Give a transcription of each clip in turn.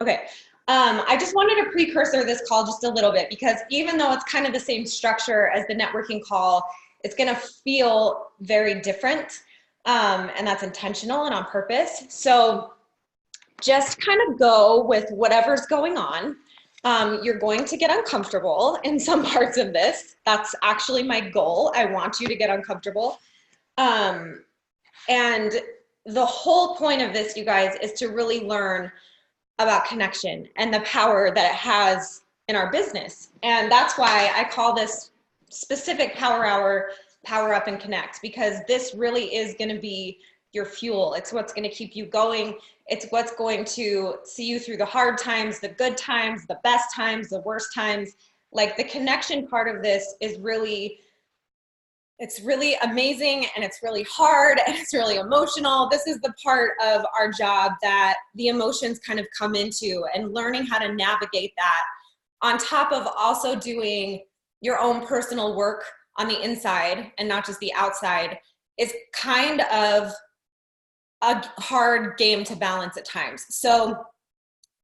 Okay. I just wanted to precursor this call just a little bit because even though it's kind of the same structure as the networking call, it's going to feel very different. And that's intentional and on purpose. So just kind of go with whatever's going on. You're going to get uncomfortable in some parts of this. That's actually my goal. I want you to get uncomfortable. Um, and the whole point of this, you guys, is to really learn about connection and the power that it has in our business. And that's why I call this specific power hour, Power Up and Connect, because this really is going to be your fuel. It's what's going to keep you going. It's what's going to see you through the hard times, the good times, the best times, the worst times. Like the connection part of this is really, it's really amazing, and it's really hard, and it's really emotional. This is the part of our job that the emotions kind of come into, and learning how to navigate that on top of also doing your own personal work on the inside and not just the outside is kind of a hard game to balance at times. So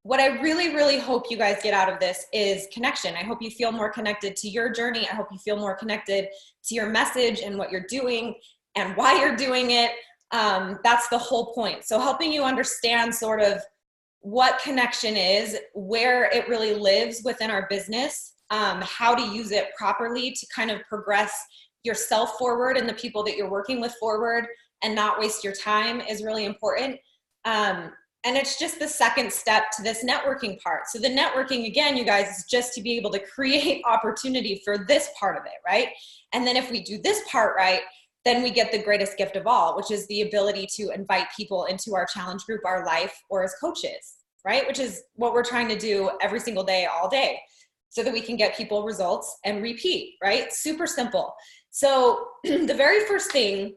what I really, really hope you guys get out of this is connection. I hope you feel more connected to your journey. I hope you feel more connected to your message and what you're doing and why you're doing it. That's the whole point. So helping you understand sort of what connection is, where it really lives within our business, how to use it properly to kind of progress yourself forward and the people that you're working with forward and not waste your time is really important. And it's just the second step to this networking part. So the networking, again, you guys, is just to be able to create opportunity for this part of it, right? And then if we do this part right, then we get the greatest gift of all, which is the ability to invite people into our challenge group, our life, or as coaches, right? Which is what we're trying to do every single day, all day, so that we can get people results and repeat, right? Super simple. So the very first thing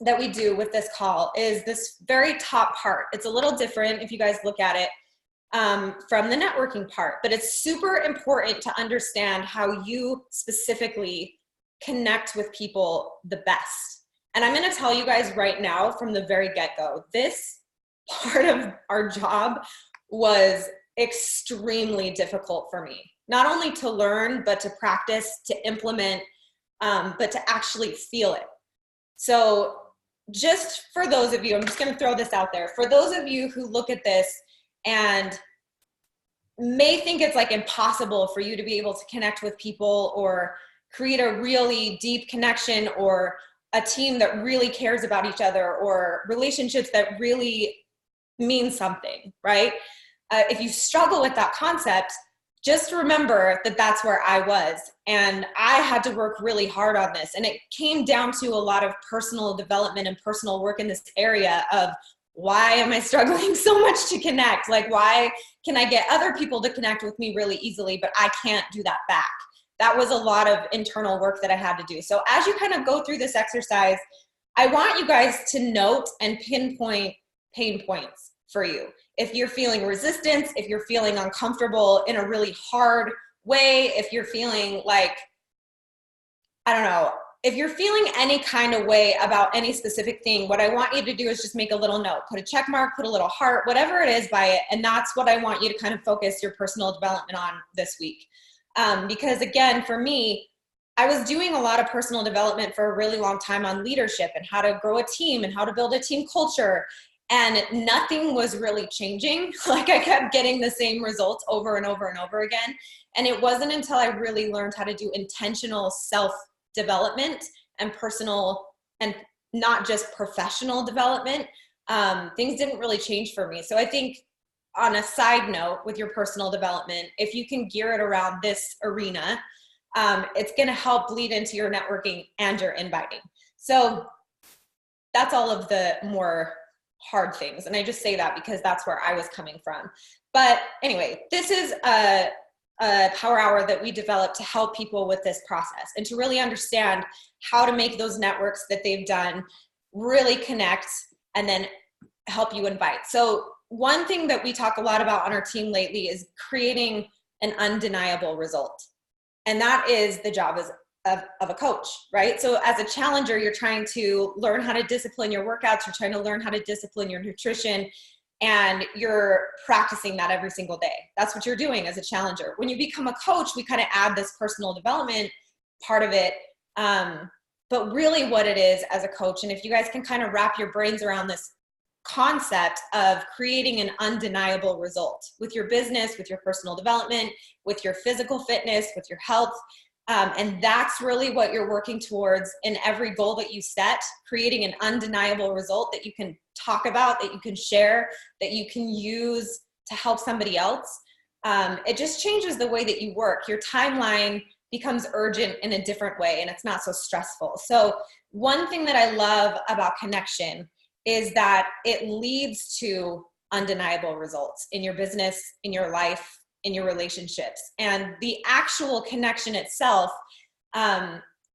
that we do with this call is this very top part. It's a little different if you guys look at it from the networking part, but it's super important to understand how you specifically connect with people the best. And I'm going to tell you guys right now from the very get-go, this part of our job was extremely difficult for me, not only to learn, but to practice, to implement, but to actually feel it. So just for those of you, I'm just going to throw this out there. For those of you who look at this and may think it's like impossible for you to be able to connect with people or create a really deep connection or a team that really cares about each other or relationships that really mean something, right? If you struggle with that concept, just remember that that's where I was. And I had to work really hard on this. And it came down to a lot of personal development and personal work in this area of why am I struggling so much to connect? Like, why can I get other people to connect with me really easily, but I can't do that back? That was a lot of internal work that I had to do. So as you kind of go through this exercise, I want you guys to note and pinpoint pain points for you. If you're feeling resistance, if you're feeling uncomfortable in a really hard way, if you're feeling like, I don't know, if you're feeling any kind of way about any specific thing, what I want you to do is just make a little note, put a check mark, put a little heart, whatever it is by it. And that's what I want you to kind of focus your personal development on this week. Because again, for me, I was doing a lot of personal development for a really long time on leadership and how to grow a team and how to build a team culture. And nothing was really changing. Like I kept getting the same results over and over and over again. And it wasn't until I really learned how to do intentional self-development and personal and not just professional development, things didn't really change for me. So I think on a side note with your personal development, if you can gear it around this arena, it's going to help bleed into your networking and your inviting. So that's all of the more hard things. And I just say that because that's where I was coming from. But anyway, this is a power hour that we developed to help people with this process and to really understand how to make those networks that they've done really connect and then help you invite. So one thing that we talk a lot about on our team lately is creating an undeniable result. And that is the job of a coach, right? So as a challenger, you're trying to learn how to discipline your workouts. You're trying to learn how to discipline your nutrition. and you're practicing that every single day. That's what you're doing as a challenger. When you become a coach, we kind of add this personal development part of it. But really what it is as a coach, and if you guys can kind of wrap your brains around this concept of creating an undeniable result with your business, with your personal development, with your physical fitness, with your health. And that's really what you're working towards in every goal that you set, creating an undeniable result that you can talk about, that you can share, that you can use to help somebody else. It just changes the way that you work. Your timeline becomes urgent in a different way, and it's not so stressful. So one thing that I love about connection is that it leads to undeniable results in your business, in your life, in your relationships. And the actual connection itself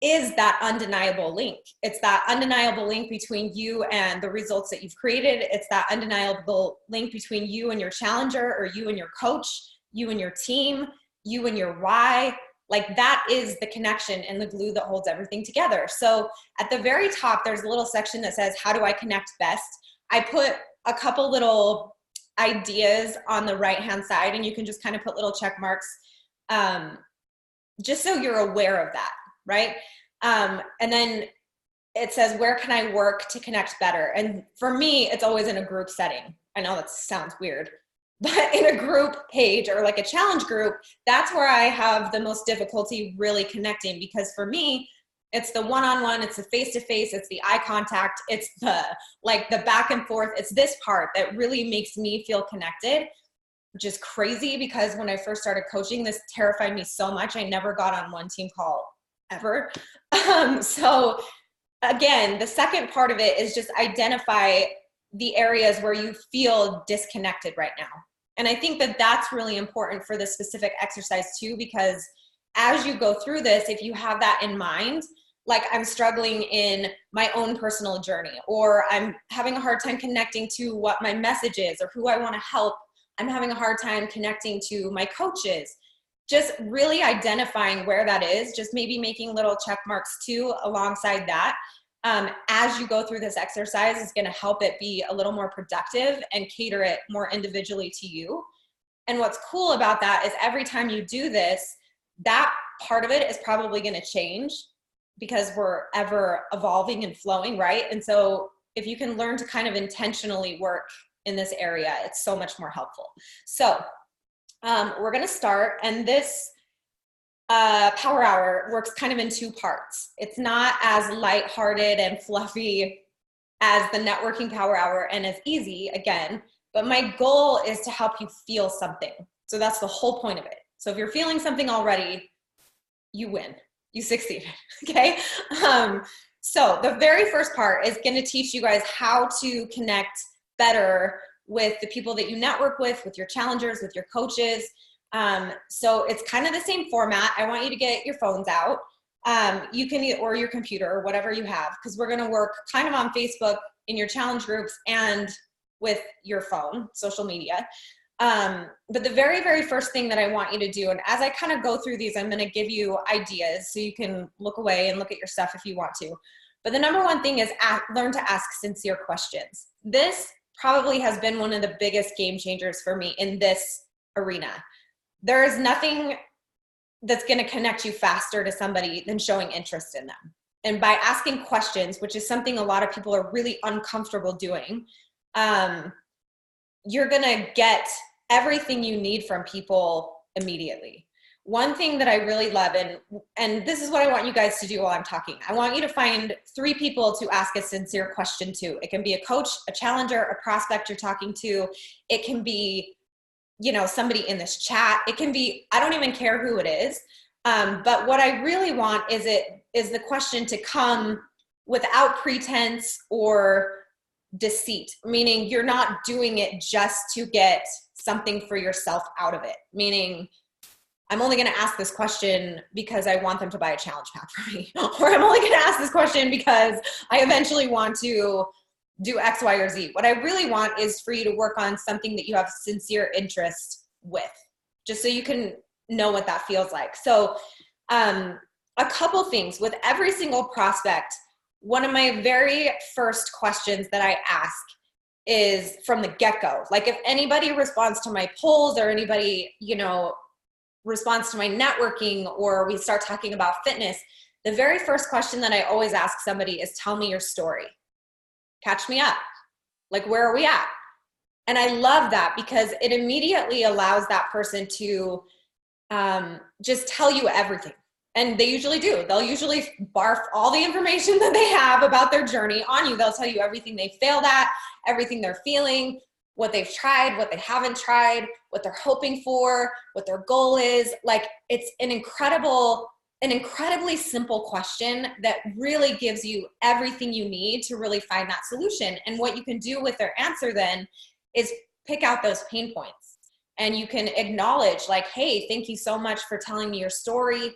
is that undeniable link. It's that undeniable link between you and the results that you've created. It's that undeniable link between you and your challenger, or you and your coach, you and your team, you and your why. Like, that is the connection and the glue that holds everything together. So at the very top, there's a little section that says, how do I connect best? I put a couple little ideas on the right-hand side, and you can just kind of put little check marks, just so you're aware of that, right? And then it says, where can I work to connect better? And for me, it's always in a group setting. I know that sounds weird, but in a group page or like a challenge group, that's where I have the most difficulty really connecting, because for me, it's the one-on-one, it's the face-to-face, it's the eye contact, it's the back and forth. It's this part that really makes me feel connected, which is crazy, because when I first started coaching, this terrified me so much. I never got on one team call ever. So again, the second part of it is just identify the areas where you feel disconnected right now. And I think that that's really important for this specific exercise too, because as you go through this, if you have that in mind, like, I'm struggling in my own personal journey, or I'm having a hard time connecting to what my message is or who I want to help. I'm having a hard time connecting to my coaches. Just really identifying where that is, just maybe making little check marks too alongside that. As you go through this exercise is going to help it be a little more productive and cater it more individually to you. And what's cool about that is every time you do this, that part of it is probably going to change, because we're ever evolving and flowing, right? And so if you can learn to kind of intentionally work in this area, it's so much more helpful. So we're going to start, and this Power Hour works kind of in two parts. It's not as lighthearted and fluffy as the networking Power Hour, and as easy again, but my goal is to help you feel something. So that's the whole point of it. So if you're feeling something already, you win, you succeeded, okay? So the very first part is going to teach you guys how to connect better with the people that you network with your challengers, with your coaches. So it's kind of the same format. I want you to get your phones out. You can, or your computer, or whatever you have, because we're going to work kind of on Facebook in your challenge groups and with your phone, social media. But the very, very first thing that I want you to do, and as I kind of go through these, I'm going to give you ideas so you can look away and look at your stuff if you want to. But the number one thing is learn to ask sincere questions. This probably has been one of the biggest game changers for me in this arena. There is nothing that's going to connect you faster to somebody than showing interest in them. And by asking questions, which is something a lot of people are really uncomfortable doing, you're going to get everything you need from people immediately. One thing that I really love, and this is what I want you guys to do while I'm talking. I want you to find 3 people to ask a sincere question to. It can be a coach, a challenger, a prospect you're talking to. It can be, somebody in this chat. It can be, I don't even care who it is. But what I really want is the question to come without pretense or deceit, meaning you're not doing it just to get something for yourself out of it. Meaning, I'm only going to ask this question because I want them to buy a challenge pack for me. Or I'm only going to ask this question because I eventually want to do X, Y, or Z. What I really want is for you to work on something that you have sincere interest with, just so you can know what that feels like. So a couple things with every single prospect. One of my very first questions that I ask is from the get-go. Like if anybody responds to my polls or anybody, you know, responds to my networking, or we start talking about fitness, the very first question that I always ask somebody is, tell me your story. Catch me up. Like, where are we at? And I love that because it immediately allows that person to just tell you everything. And they usually do. They'll usually barf all the information that they have about their journey on you. They'll tell you everything they failed at, everything they're feeling, what they've tried, what they haven't tried, what they're hoping for, what their goal is. Like, it's an incredibly simple question that really gives you everything you need to really find that solution. And what you can do with their answer then is pick out those pain points. And you can acknowledge, like, hey, thank you so much for telling me your story.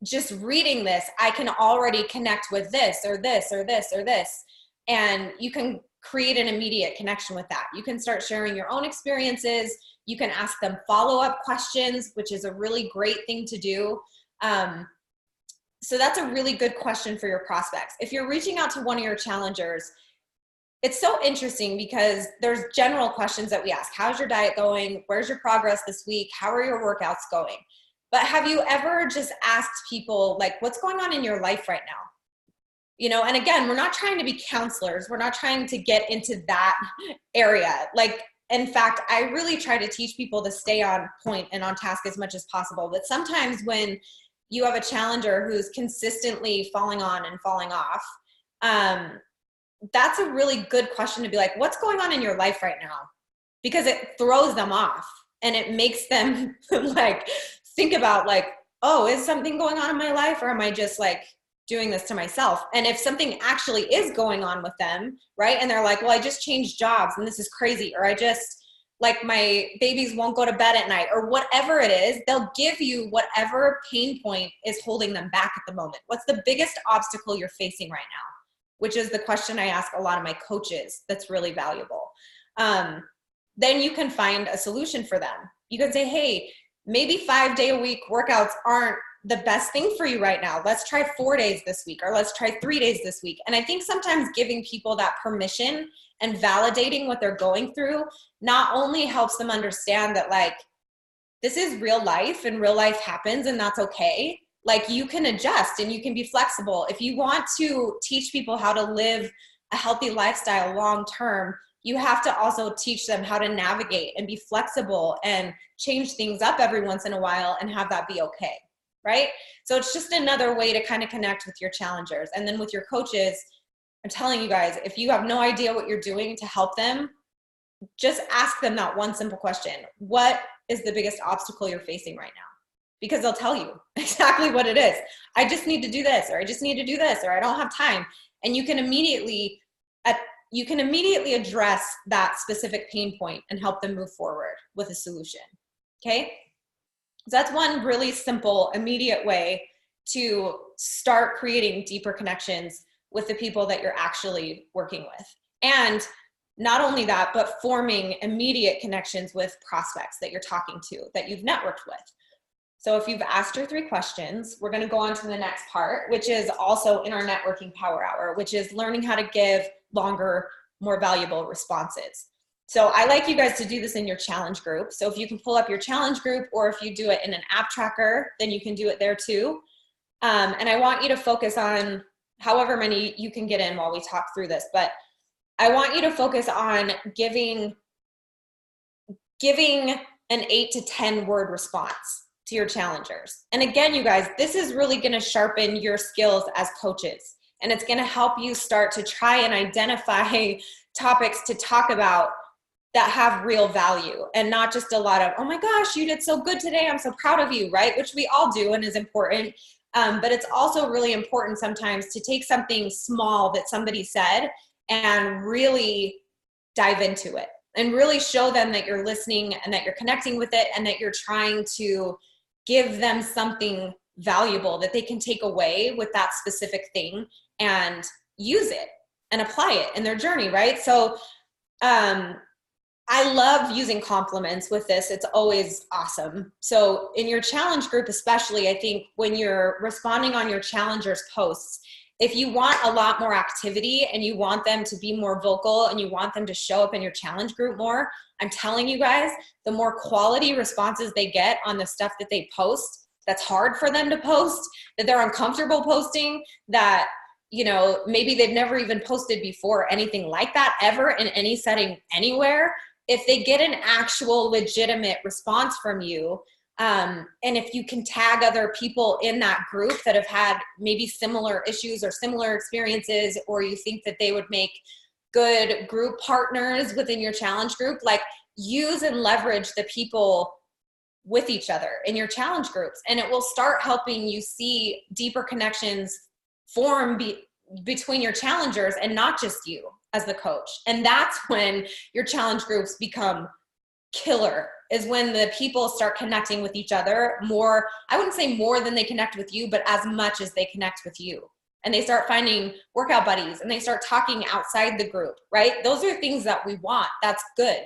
Just reading this, I can already connect with this or this or this or this. And you can create an immediate connection with that. You can start sharing your own experiences. You can ask them follow-up questions, which is a really great thing to do. So that's a really good question for your prospects. If you're reaching out to one of your challengers, it's so interesting because there's general questions that we ask. How's your diet going? Where's your progress this week? How are your workouts going? But have you ever just asked people, like, what's going on in your life right now? You know, and again, we're not trying to be counselors. We're not trying to get into that area. Like, in fact, I really try to teach people to stay on point and on task as much as possible. But sometimes when you have a challenger who's consistently falling on and falling off, that's a really good question to be like, what's going on in your life right now? Because it throws them off and it makes them like think about like, oh, is something going on in my life, or am I just like doing this to myself? And if something actually is going on with them, right, and they're like, well, I just changed jobs and this is crazy, or I just, like, my babies won't go to bed at night, or whatever it is, they'll give you whatever pain point is holding them back at the moment. What's the biggest obstacle you're facing right now? Which is the question I ask a lot of my coaches that's really valuable. Then you can find a solution for them. You can say, hey, maybe 5-day-a-week workouts aren't the best thing for you right now. Let's try 4 days this week, or let's try 3 days this week. And I think sometimes giving people that permission and validating what they're going through not only helps them understand that, like, this is real life and real life happens and that's okay. Like, you can adjust and you can be flexible. If you want to teach people how to live a healthy lifestyle long-term, you have to also teach them how to navigate and be flexible and change things up every once in a while and have that be okay, right? So it's just another way to kind of connect with your challengers. And then with your coaches, I'm telling you guys, if you have no idea what you're doing to help them, just ask them that one simple question. What is the biggest obstacle you're facing right now? Because they'll tell you exactly what it is. I just need to do this, or I just need to do this, or I don't have time. And you can immediately address that specific pain point and help them move forward with a solution. Okay? So that's one really simple, immediate way to start creating deeper connections with the people that you're actually working with. And not only that, but forming immediate connections with prospects that you're talking to, that you've networked with. So if you've asked your 3 questions, we're going to go on to the next part, which is also in our networking power hour, which is learning how to give longer, more valuable responses. So I like you guys to do this in your challenge group. So if you can pull up your challenge group, or if you do it in an app tracker, then you can do it there too. And I want you to focus on however many you can get in while we talk through this, but I want you to focus on giving an 8 to 10 word response to your challengers. And again, you guys, this is really going to sharpen your skills as coaches, and it's going to help you start to try and identify topics to talk about that have real value, and not just a lot of, oh my gosh, you did so good today, I'm so proud of you, right? Which we all do and is important. But it's also really important sometimes to take something small that somebody said and really dive into it and really show them that you're listening and that you're connecting with it and that you're trying to give them something valuable that they can take away with that specific thing and use it and apply it in their journey, right? So I love using compliments with this. It's always awesome. So in your challenge group especially, I think when you're responding on your challengers' posts, if you want a lot more activity and you want them to be more vocal and you want them to show up in your challenge group more, I'm telling you guys, the more quality responses they get on the stuff that they post, that's hard for them to post, that they're uncomfortable posting, that, you know, maybe they've never even posted before, anything like that ever in any setting anywhere. If they get an actual legitimate response from you, and if you can tag other people in that group that have had maybe similar issues or similar experiences, or you think that they would make good group partners within your challenge group, like use and leverage the people with each other in your challenge groups, and it will start helping you see deeper connections form between your challengers and not just you as the coach. And that's when your challenge groups become killer, is when the people start connecting with each other more. I wouldn't say more than they connect with you, but as much as they connect with you. And they start finding workout buddies and they start talking outside the group, right? Those are things that we want. That's good.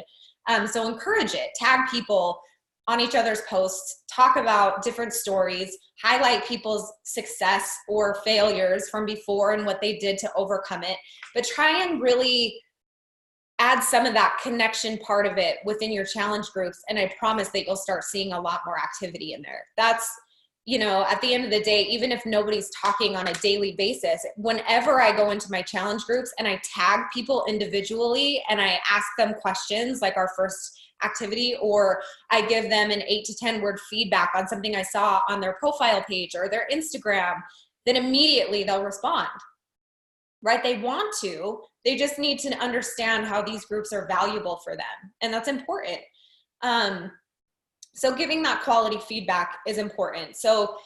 So encourage it. Tag people on each other's posts, talk about different stories, highlight people's success or failures from before and what they did to overcome it, but try and really add some of that connection part of it within your challenge groups. And I promise that you'll start seeing a lot more activity in there. That's, you know, at the end of the day, even if nobody's talking on a daily basis, whenever I go into my challenge groups and I tag people individually and I ask them questions like our first activity, or I give them an 8 to 10 word feedback on something I saw on their profile page or their Instagram, then immediately they'll respond, right? They want to, they just need to understand how these groups are valuable for them. And that's important. So giving that quality feedback is important. So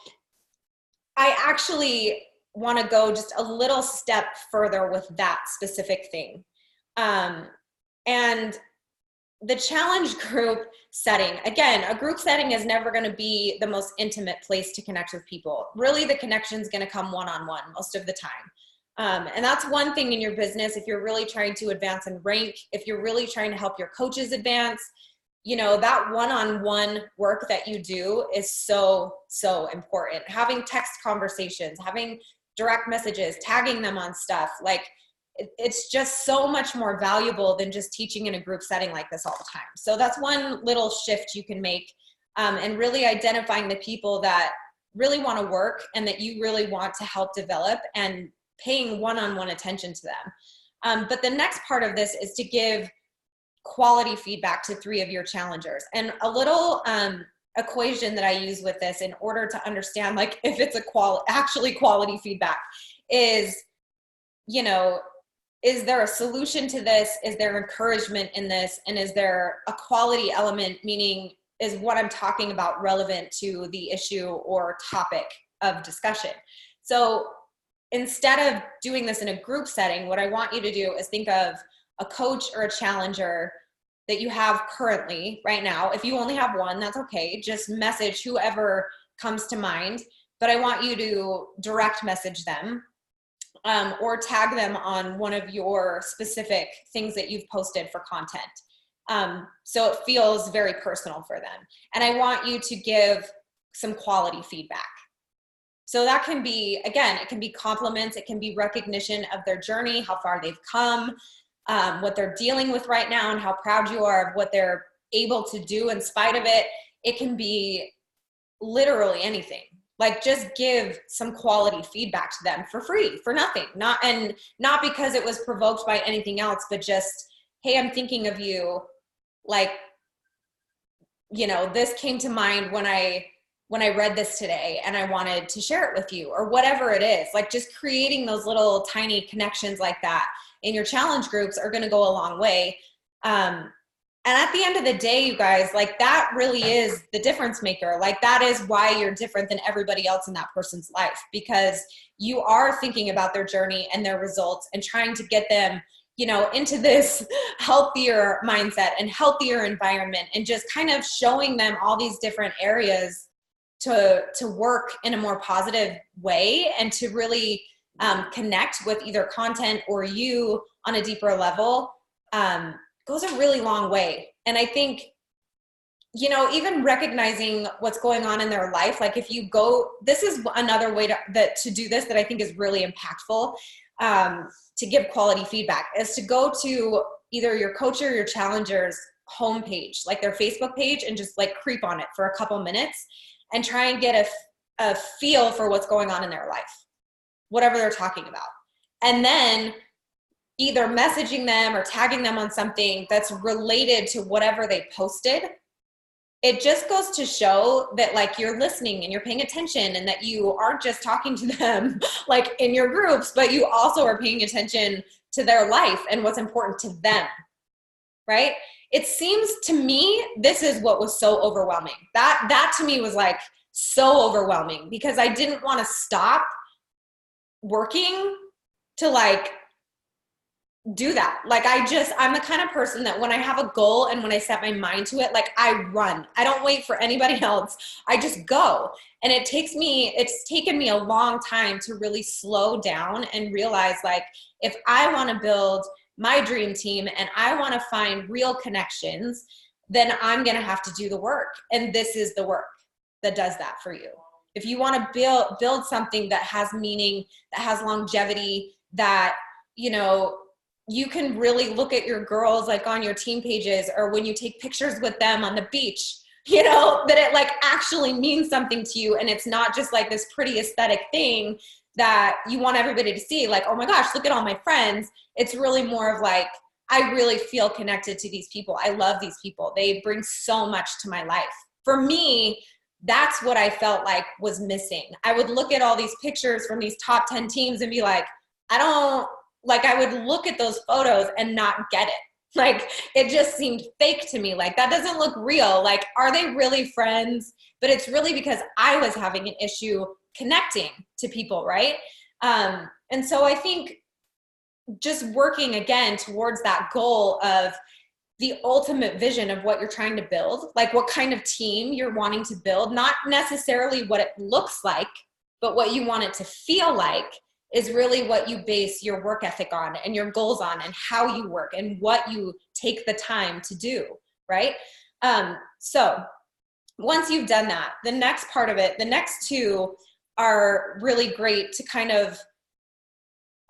I actually want to go just a little step further with that specific thing. And the challenge group setting, again, a group setting is never going to be the most intimate place to connect with people. Really, the connection is going to come one-on-one most of the time. And that's one thing in your business. If you're really trying to advance and rank, if you're really trying to help your coaches advance, you know, that one-on-one work that you do is so, so important. Having text conversations, having direct messages, tagging them on stuff, like it's just so much more valuable than just teaching in a group setting like this all the time. So that's one little shift you can make, and really identifying the people that really want to work and that you really want to help develop and paying one-on-one attention to them. But the next part of this is to give quality feedback to 3 of your challengers. And a little equation that I use with this in order to understand like if it's actually quality feedback is, you know, is there a solution to this? Is there encouragement in this? And is there a quality element, meaning is what I'm talking about relevant to the issue or topic of discussion? So instead of doing this in a group setting, what I want you to do is think of a coach or a challenger that you have currently right now. If you only have one, that's okay. Just message whoever comes to mind. But I want you to direct message them, or tag them on one of your specific things that you've posted for content. So it feels very personal for them. And I want you to give some quality feedback. So that can be, again, it can be compliments. It can be recognition of their journey, how far they've come, what they're dealing with right now, and how proud you are of what they're able to do in spite of it. It can be literally anything. Like just give some quality feedback to them for free, for nothing. Not because it was provoked by anything else, but just, hey, I'm thinking of you. Like, you know, this came to mind when I read this today and I wanted to share it with you, or whatever it is. Like just creating those little tiny connections like that in your challenge groups are going to go a long way. And at the end of the day, you guys, like that really is the difference maker. Like that is why you're different than everybody else in that person's life, because you are thinking about their journey and their results and trying to get them, you know, into this healthier mindset and healthier environment, and just kind of showing them all these different areas to work in a more positive way and to really connect with either content or you on a deeper level. Goes a really long way. And I think you know, even recognizing what's going on in their life. Like if you go, this is another way to do this that I think is really impactful, to give quality feedback, is to go to either your coach or your challenger's homepage, like their Facebook page, and just like creep on it for a couple minutes and try and get a feel for what's going on in their life, whatever they're talking about. And then either messaging them or tagging them on something that's related to whatever they posted. It just goes to show that like you're listening and you're paying attention, and that you aren't just talking to them like in your groups, but you also are paying attention to their life and what's important to them, right? It seems to me, this is what was so overwhelming. That to me was like so overwhelming, because I didn't want to stop working to like do that. Like I'm the kind of person that when I have a goal and when I set my mind to it, like I run. I don't wait for anybody else. I just go. And it's taken me a long time to really slow down and realize, like, if I want to build my dream team and I want to find real connections, then I'm going to have to do the work. And this is the work that does that for you. If you want to build something that has meaning, that has longevity, that, you know, you can really look at your girls like on your team pages, or when you take pictures with them on the beach, you know, that it like actually means something to you. And it's not just like this pretty aesthetic thing that you want everybody to see, like, oh my gosh, look at all my friends. It's really more of like, I really feel connected to these people. I love these people. They bring so much to my life. For me, that's what I felt like was missing. I would look at all these pictures from these top 10 teams and be like, I would look at those photos and not get it. Like, it just seemed fake to me. Like, that doesn't look real. Like, are they really friends? But it's really because I was having an issue connecting to people, right? And so I think just working again towards that goal of the ultimate vision of what you're trying to build, like what kind of team you're wanting to build, not necessarily what it looks like, but what you want it to feel like, is really what you base your work ethic on and your goals on, and how you work and what you take the time to do, right? So once you've done that, the next part of it, the next two are really great to kind of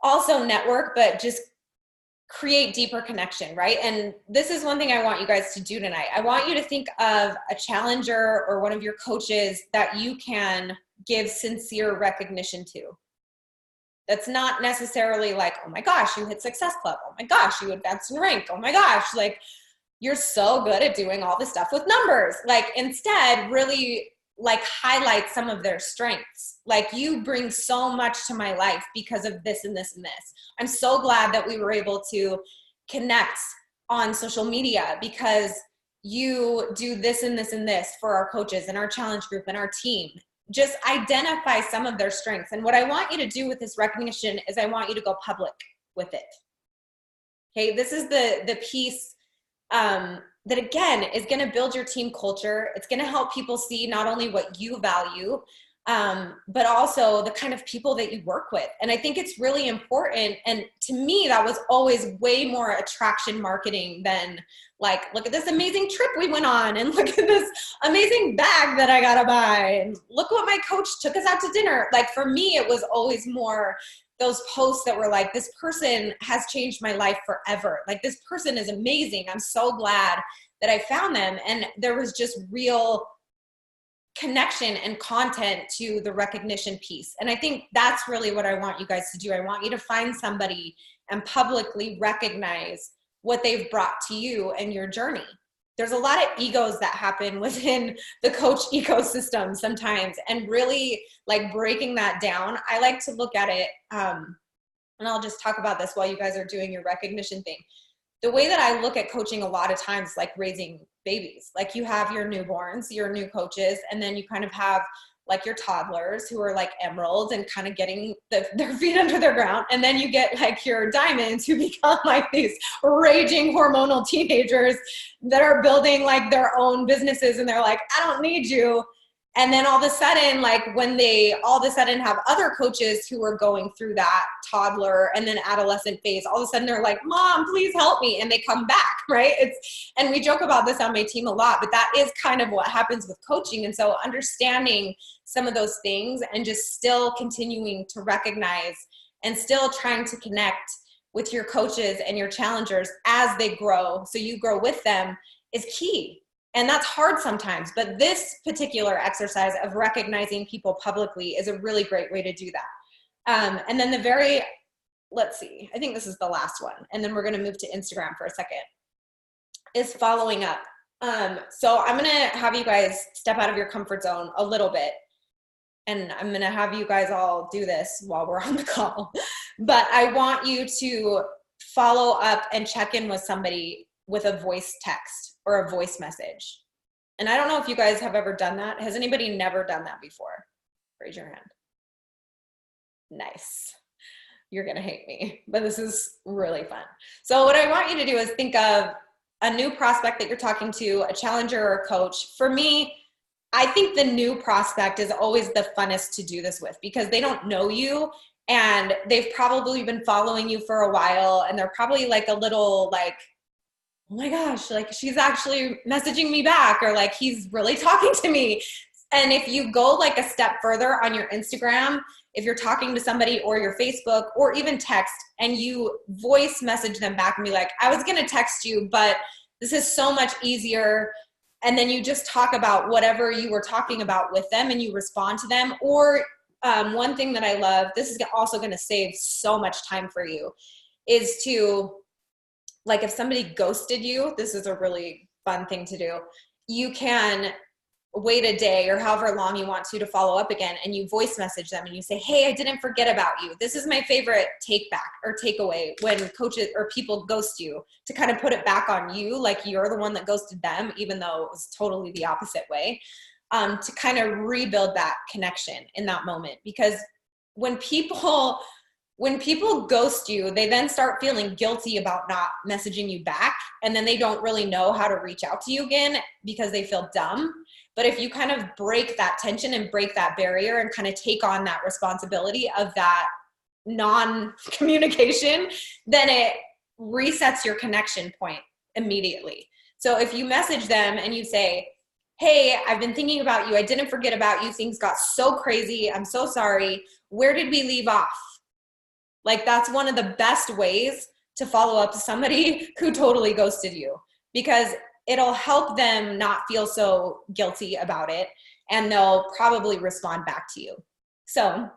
also network, but just create deeper connection, right? And this is one thing I want you guys to do tonight. I want you to think of a challenger or one of your coaches that you can give sincere recognition to. That's not necessarily like, oh my gosh, you hit Success Club. Oh my gosh, you advanced in rank. Oh my gosh, like, you're so good at doing all this stuff with numbers. Like, instead, really like highlight some of their strengths. Like, you bring so much to my life because of this and this and this. I'm so glad that we were able to connect on social media because you do this and this and this for our coaches and our challenge group and our team. Just identify some of their strengths. And what I want you to do with this recognition is I want you to go public with it. Okay, this is the piece that, again, is going to build your team culture. It's going to help people see not only what you value, but also the kind of people that you work with. And I think it's really important. And to me, that was always way more attraction marketing than like, look at this amazing trip we went on, and look at this amazing bag that I got to buy, and look what my coach took us out to dinner. Like, for me, it was always more those posts that were like, this person has changed my life forever. Like, this person is amazing. I'm so glad that I found them. And there was just real connection and content to the recognition piece. And I think that's really what I want you guys to do. I want you to find somebody and publicly recognize what they've brought to you and your journey. There's a lot of egos that happen within the coach ecosystem sometimes, and really like breaking that down. I like to look at it, and I'll just talk about this while you guys are doing your recognition thing. The way that I look at coaching a lot of times, like raising babies, like you have your newborns, your new coaches, and then you kind of have like your toddlers who are like emeralds and kind of getting their feet under their ground. And then you get like your diamonds who become like these raging hormonal teenagers that are building like their own businesses. And they're like, I don't need you. And then all of a sudden, like when they all of a sudden have other coaches who are going through that toddler and then adolescent phase, all of a sudden they're like, Mom, please help me. And they come back, right? And we joke about this on my team a lot, but that is kind of what happens with coaching. And so understanding some of those things and just still continuing to recognize and still trying to connect with your coaches and your challengers as they grow, so you grow with them, is key. And that's hard sometimes, but this particular exercise of recognizing people publicly is a really great way to do that. And then let's see, I think this is the last one, and then we're gonna move to Instagram for a second, is following up. So I'm gonna have you guys step out of your comfort zone a little bit, and I'm gonna have you guys all do this while we're on the call. But I want you to follow up and check in with somebody with a voice text or a voice message. And I don't know if you guys have ever done that. Has anybody never done that before? Raise your hand. Nice. You're gonna hate me, but this is really fun. So what I want you to do is think of a new prospect that you're talking to, a challenger or a coach. For me, I think the new prospect is always the funnest to do this with, because they don't know you and they've probably been following you for a while, and they're probably like a little like, oh my gosh, like she's actually messaging me back, or like he's really talking to me. And if you go like a step further on your Instagram, if you're talking to somebody or your Facebook or even text, and you voice message them back and be like, I was gonna text you, but this is so much easier. And then you just talk about whatever you were talking about with them and you respond to them. Or one thing that I love, this is also gonna save so much time for you, is to, like if somebody ghosted you, this is a really fun thing to do. You can wait a day or however long you want to follow up again, and you voice message them and you say, hey, I didn't forget about you. This is my favorite take back or takeaway when coaches or people ghost you, to kind of put it back on you, like you're the one that ghosted them, even though it was totally the opposite way, to kind of rebuild that connection in that moment. Because when people ghost you, they then start feeling guilty about not messaging you back. And then they don't really know how to reach out to you again because they feel dumb. But if you kind of break that tension and break that barrier and kind of take on that responsibility of that non-communication, then it resets your connection point immediately. So if you message them and you say, hey, I've been thinking about you. I didn't forget about you. Things got so crazy. I'm so sorry. Where did we leave off? Like that's one of the best ways to follow up to somebody who totally ghosted you, because it'll help them not feel so guilty about it, and they'll probably respond back to you. So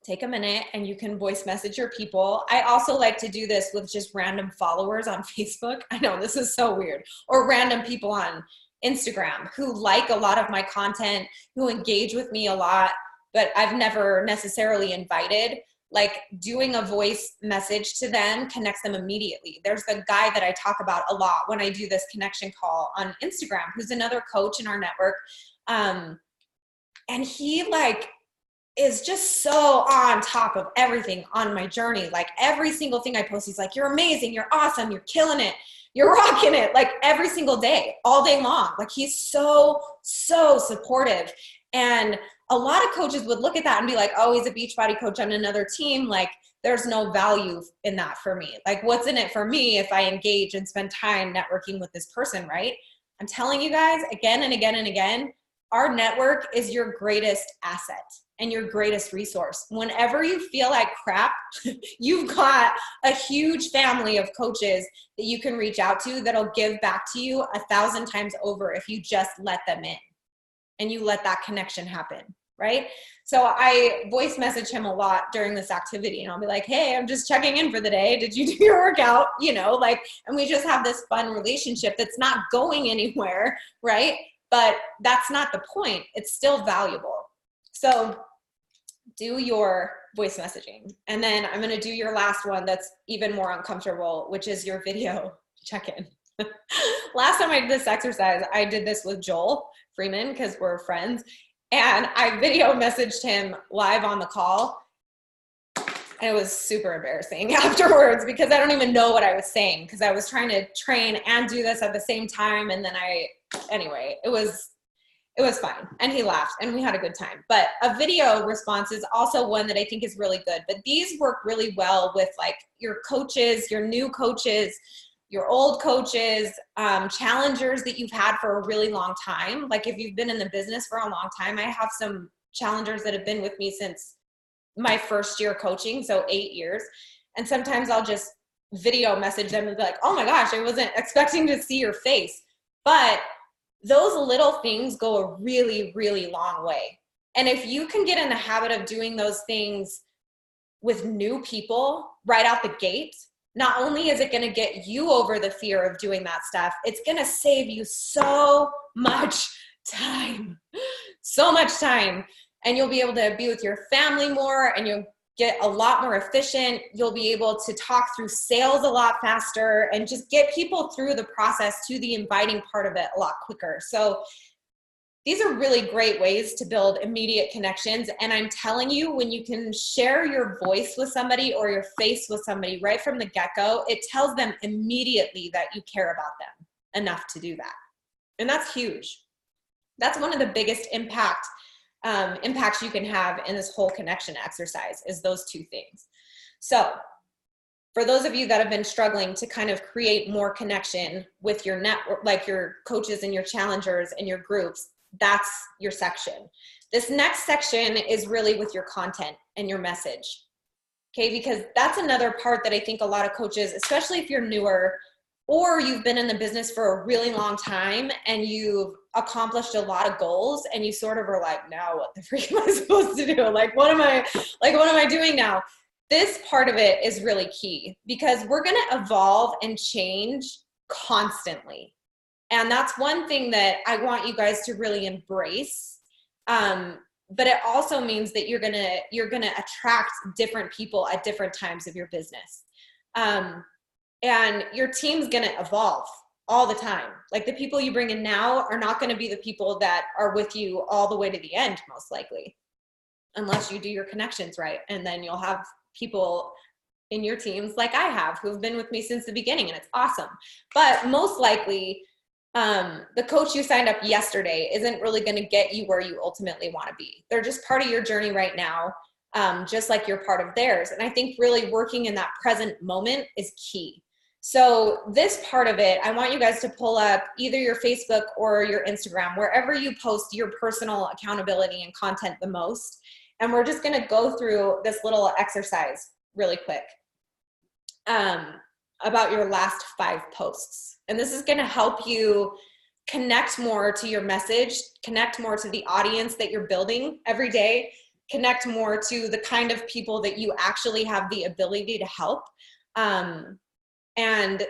take a minute and you can voice message your people. I also like to do this with just random followers on Facebook. I know this is so weird. Or random people on Instagram who like a lot of my content, who engage with me a lot, but I've never necessarily invited. Like doing a voice message to them connects them immediately. There's the guy that I talk about a lot when I do this connection call on Instagram, who's another coach in our network. And he like is just so on top of everything on my journey. Like every single thing I post, he's like, you're amazing, you're awesome, you're killing it, you're rocking it, like every single day, all day long. Like he's so supportive. And a lot of coaches would look at that and be like, oh, he's a Beachbody coach on another team. Like there's no value in that for me. Like what's in it for me if I engage and spend time networking with this person, right? I'm telling you guys again and again and again, our network is your greatest asset and your greatest resource. Whenever you feel like crap, you've got a huge family of coaches that you can reach out to that'll give back to you 1,000 times over if you just let them in and you let that connection happen. Right? So I voice message him a lot during this activity, and I'll be like, hey, I'm just checking in for the day. Did you do your workout? You know, like, and we just have this fun relationship that's not going anywhere, right? But that's not the point. It's still valuable. So do your voice messaging. And then I'm going to do your last one that's even more uncomfortable, which is your video check-in. Last time I did this exercise, I did this with Joel Freeman because we're friends. And I video messaged him live on the call. And it was super embarrassing afterwards because I don't even know what I was saying, because I was trying to train and do this at the same time. And then anyway, it was It was fine. And he laughed and we had a good time. But a video response is also one that I think is really good. But these work really well with like your coaches, your new coaches, your old coaches, challengers that you've had for a really long time. Like if you've been in the business for a long time, I have some challengers that have been with me since my first year coaching, so 8 years. And sometimes I'll just video message them and be like, oh my gosh, I wasn't expecting to see your face. But those little things go a really, really long way. And if you can get in the habit of doing those things with new people right out the gate, not only is it going to get you over the fear of doing that stuff, it's going to save you so much time, so much time. And you'll be able to be with your family more, and you'll get a lot more efficient. You'll be able to talk through sales a lot faster and just get people through the process to the inviting part of it a lot quicker. So these are really great ways to build immediate connections. And I'm telling you, when you can share your voice with somebody or your face with somebody right from the get-go, it tells them immediately that you care about them enough to do that. And that's huge. That's one of the biggest impacts you can have in this whole connection exercise, is those two things. So for those of you that have been struggling to kind of create more connection with your network, like your coaches and your challengers and your groups, that's your section. This next section is really with your content and your message. Okay, because that's another part that I think a lot of coaches, especially if you're newer or you've been in the business for a really long time and you've accomplished a lot of goals and you sort of are like, now what the freak am I supposed to do? Like, what am I doing now? This part of it is really key, because we're going to evolve and change constantly. And that's one thing that I want you guys to really embrace. But it also means that you're going to attract different people at different times of your business. And your team's going to evolve all the time. Like the people you bring in now are not going to be the people that are with you all the way to the end, most likely, unless you do your connections right. And then you'll have people in your teams like I have, who've been with me since the beginning, and it's awesome. But most likely, the coach you signed up yesterday isn't really going to get you where you ultimately want to be. They're just part of your journey right now, just like you're part of theirs. And I think really working in that present moment is key. So this part of it, I want you guys to pull up either your Facebook or your Instagram, wherever you post your personal accountability and content the most. And we're just going to go through this little exercise really quick about your last 5 posts. And this is going to help you connect more to your message, connect more to the audience that you're building every day, connect more to the kind of people that you actually have the ability to help. And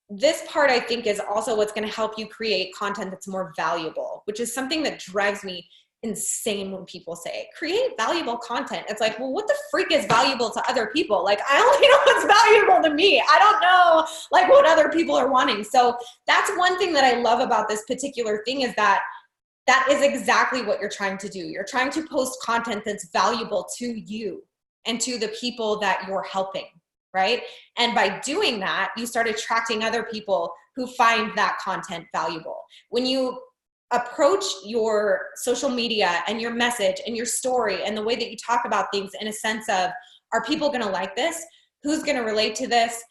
this part, I think, is also what's going to help you create content that's more valuable, which is something that drives me insane when people say, create valuable content. It's like, well, what the freak is valuable to other people? Like, I only know what's valuable to me. I don't know like what other people are wanting. So that's one thing that I love about this particular thing, is that is exactly what you're trying to do. You're trying to post content that's valuable to you and to the people that you're helping, right? And by doing that, you start attracting other people who find that content valuable. When you approach your social media and your message and your story and the way that you talk about things in a sense of, are people going to like this? Who's going to relate to this?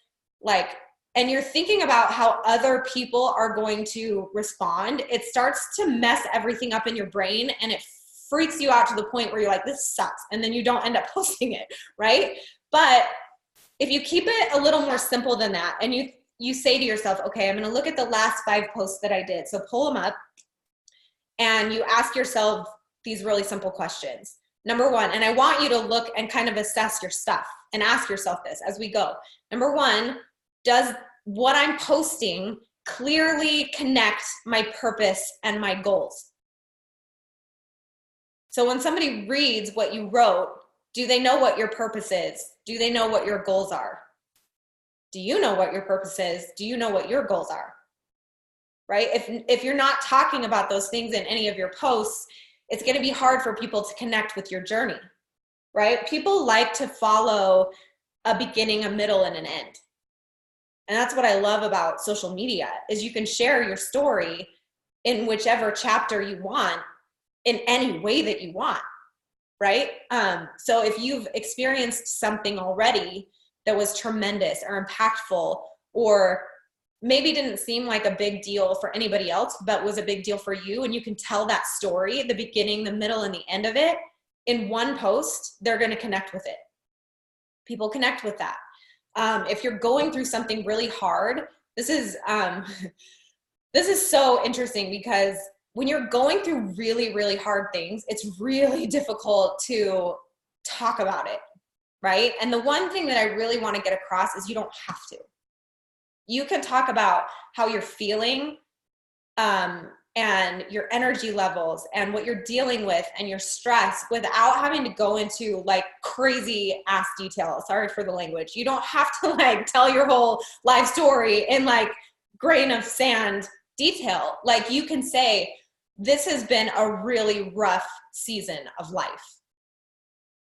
Like, and you're thinking about how other people are going to respond, it starts to mess everything up in your brain, and it freaks you out to the point where you're like, this sucks. And then you don't end up posting it, right? But if you keep it a little more simple than that, and you say to yourself, okay, I'm going to look at the last 5 posts that I did. So pull them up. And you ask yourself these really simple questions. Number 1, and I want you to look and kind of assess your stuff and ask yourself this as we go. Number 1, does what I'm posting clearly connect my purpose and my goals? So when somebody reads what you wrote, do they know what your purpose is? Do they know what your goals are? Do you know what your purpose is? Do you know what your goals are? Right? If you're not talking about those things in any of your posts, it's going to be hard for people to connect with your journey, right? People like to follow a beginning, a middle, and an end. And that's what I love about social media, is you can share your story in whichever chapter you want in any way that you want, right? So if you've experienced something already that was tremendous or impactful, or maybe didn't seem like a big deal for anybody else, but was a big deal for you, and you can tell that story, the beginning, the middle, and the end of it, in one post, they're going to connect with it. People connect with that. If you're going through something really hard, this is so interesting, because when you're going through really, really hard things, it's really difficult to talk about it, right? And the one thing that I really want to get across is you don't have to. You can talk about how you're feeling, and your energy levels and what you're dealing with and your stress without having to go into like crazy ass detail. Sorry for the language. You don't have to like tell your whole life story in like grain of sand detail. Like you can say, this has been a really rough season of life,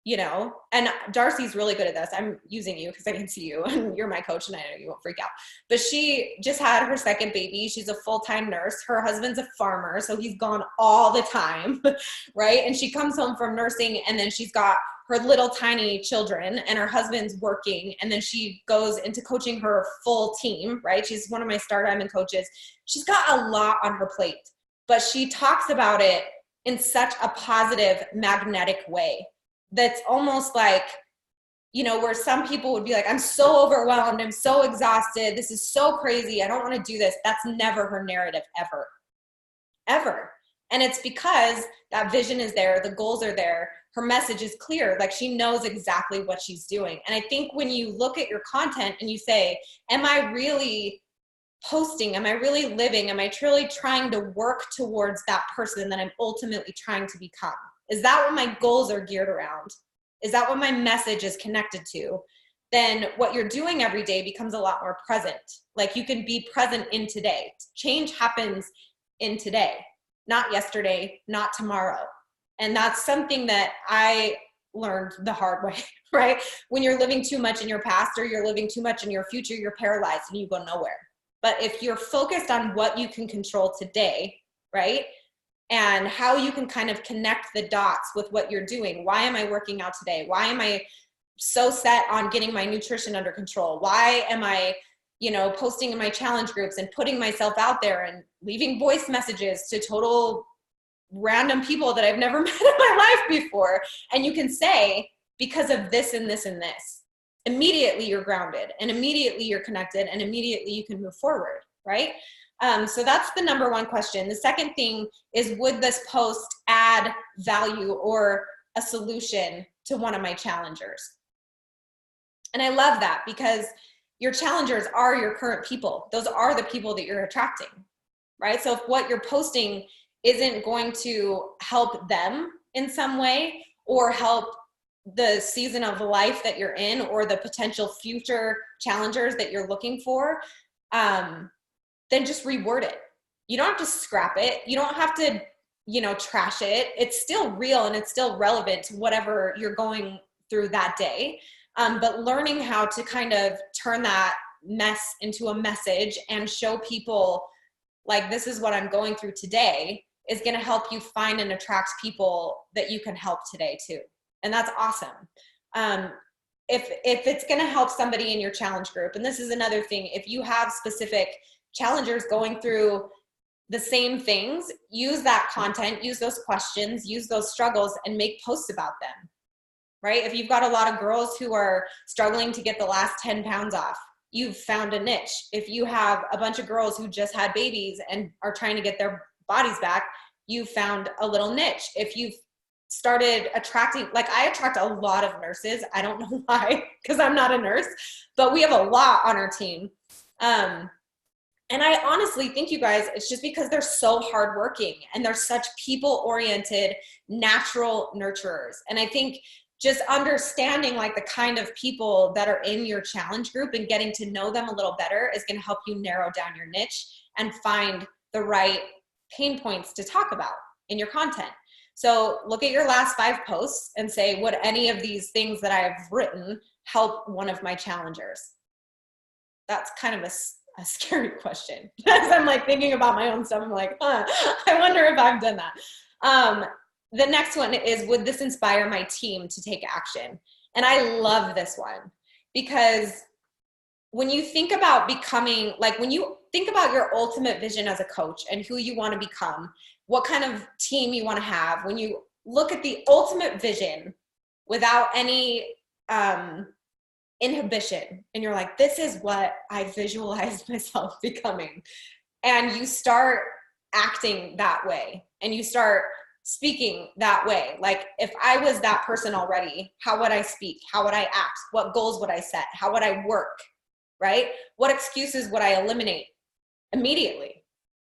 you know? And Darcy's really good at this. I'm using you because I can see you and you're my coach and I know you won't freak out. But she just had her second baby. She's a full-time nurse. Her husband's a farmer, so he's gone all the time, right? And she comes home from nursing, and then she's got her little tiny children, and her husband's working, and then she goes into coaching her full team, right? She's one of my Star Diamond coaches. She's got a lot on her plate, but she talks about it in such a positive, magnetic way. That's almost like, you know, where some people would be like, I'm so overwhelmed, I'm so exhausted, this is so crazy, I don't want to do this. That's never her narrative, ever, ever. And it's because that vision is there, the goals are there, her message is clear, like she knows exactly what she's doing. And I think when you look at your content and you say, am I really posting? Am I really living? Am I truly trying to work towards that person that I'm ultimately trying to become? Is that what my goals are geared around? Is that what my message is connected to? Then what you're doing every day becomes a lot more present. Like you can be present in today. Change happens in today, not yesterday, not tomorrow. And that's something that I learned the hard way, right? When you're living too much in your past or you're living too much in your future, you're paralyzed and you go nowhere. But if you're focused on what you can control today, right? And how you can kind of connect the dots with what you're doing. Why am I working out today? Why am I so set on getting my nutrition under control? Why am I, you know, posting in my challenge groups and putting myself out there and leaving voice messages to total random people that I've never met in my life before? And you can say, because of this and this and this, immediately you're grounded and immediately you're connected and immediately you can move forward, right? So that's the number one question. The second thing is, would this post add value or a solution to one of my challengers? And I love that, because your challengers are your current people. Those are the people that you're attracting, right? So if what you're posting isn't going to help them in some way or help the season of life that you're in or the potential future challengers that you're looking for, then just reword it. You don't have to scrap it. You don't have to, you know, trash it. It's still real and it's still relevant to whatever you're going through that day. But learning how to kind of turn that mess into a message and show people like, this is what I'm going through today, is going to help you find and attract people that you can help today too. And that's awesome. If it's going to help somebody in your challenge group, and this is another thing, if you have specific challengers going through the same things, use that content, use those questions, use those struggles, and make posts about them, right? If you've got a lot of girls who are struggling to get the last 10 pounds off, you've found a niche. If you have a bunch of girls who just had babies and are trying to get their bodies back, you've found a little niche. If you've started attracting, like I attract a lot of nurses. I don't know why, because I'm not a nurse, but we have a lot on our team. And I honestly think, you guys, it's just because they're so hardworking and they're such people-oriented, natural nurturers. And I think just understanding like the kind of people that are in your challenge group and getting to know them a little better is going to help you narrow down your niche and find the right pain points to talk about in your content. So look at your last 5 posts and say, would any of these things that I've written help one of my challengers? That's kind of a scary question. As I'm like thinking about my own stuff, I'm like, I wonder if I've done that. The next one is, would this inspire my team to take action? And I love this one because when you think about becoming, like when you think about your ultimate vision as a coach and who you want to become, what kind of team you want to have, when you look at the ultimate vision without any inhibition, and you're like, this is what I visualized myself becoming, and you start acting that way and you start speaking that way. Like if I was that person already, how would I speak? How would I act? What goals would I set? How would I work? Right? What excuses would I eliminate immediately?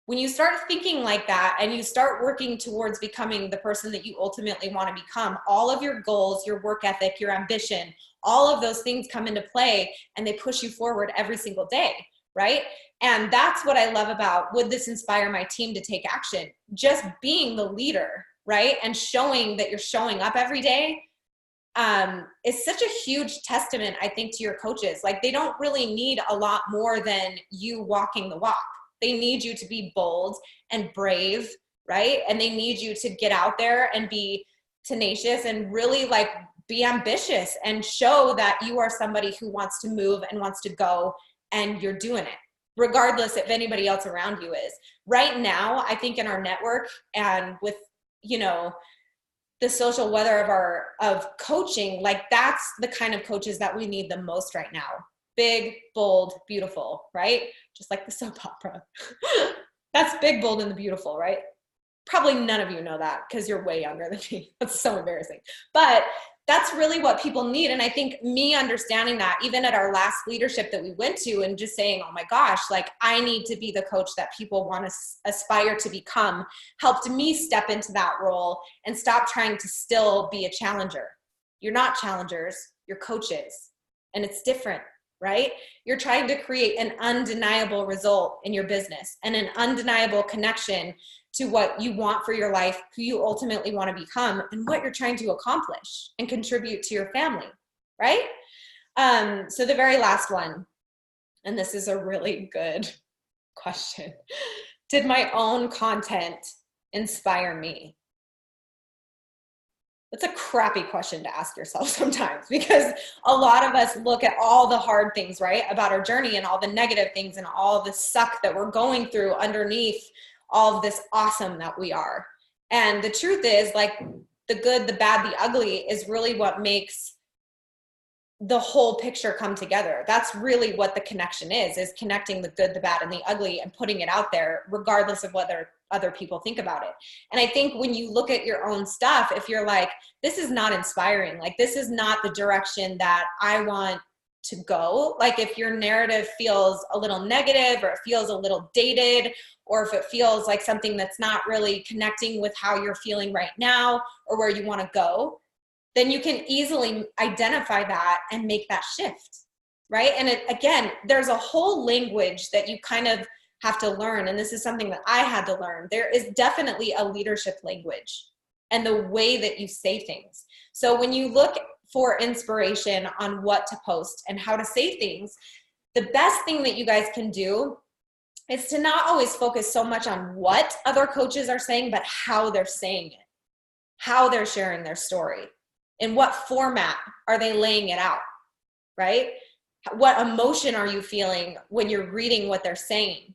When you start thinking like that and you start working towards becoming the person that you ultimately want to become, all of your goals, your work ethic, your ambition, all of those things come into play and they push you forward every single day, right? And that's what I love about, would this inspire my team to take action? Just being the leader, right? And showing that you're showing up every day is such a huge testament, I think, to your coaches. Like they don't really need a lot more than you walking the walk. They need you to be bold and brave, right? And they need you to get out there and be tenacious and really like be ambitious and show that you are somebody who wants to move and wants to go, and you're doing it, regardless if anybody else around you is. Right now, I think in our network and with, you know, the social weather of coaching, like that's the kind of coaches that we need the most right now. Big, bold, beautiful, right? Just like the soap opera. That's big, bold, and the beautiful, right? Probably none of you know that because you're way younger than me. That's so embarrassing. But that's really what people need. And I think me understanding that, even at our last leadership that we went to, and just saying, oh my gosh, like I need to be the coach that people want to aspire to become, helped me step into that role and stop trying to still be a challenger. You're not challengers, you're coaches. And it's different, right? You're trying to create an undeniable result in your business and an undeniable connection to what you want for your life, who you ultimately want to become, and what you're trying to accomplish and contribute to your family, right? So the very last one, and this is a really good question. Did my own content inspire me? That's a crappy question to ask yourself sometimes, because a lot of us look at all the hard things, right, about our journey and all the negative things and all the suck that we're going through underneath all of this awesome that we are. And the truth is, like, the good, the bad, the ugly is really what makes the whole picture come together. That's really what the connection is connecting the good, the bad, and the ugly and putting it out there, regardless of whether other people think about it. And I think when you look at your own stuff, if you're like, this is not inspiring, like this is not the direction that I want to go, like if your narrative feels a little negative, or it feels a little dated, or if it feels like something that's not really connecting with how you're feeling right now or where you want to go, then you can easily identify that and make that shift, right? And again, there's a whole language that you kind of have to learn. And this is something that I had to learn. There is definitely a leadership language and the way that you say things. So when you look for inspiration on what to post and how to say things, the best thing that you guys can do is to not always focus so much on what other coaches are saying, but how they're saying it, how they're sharing their story, in what format are they laying it out, right? What emotion are you feeling when you're reading what they're saying?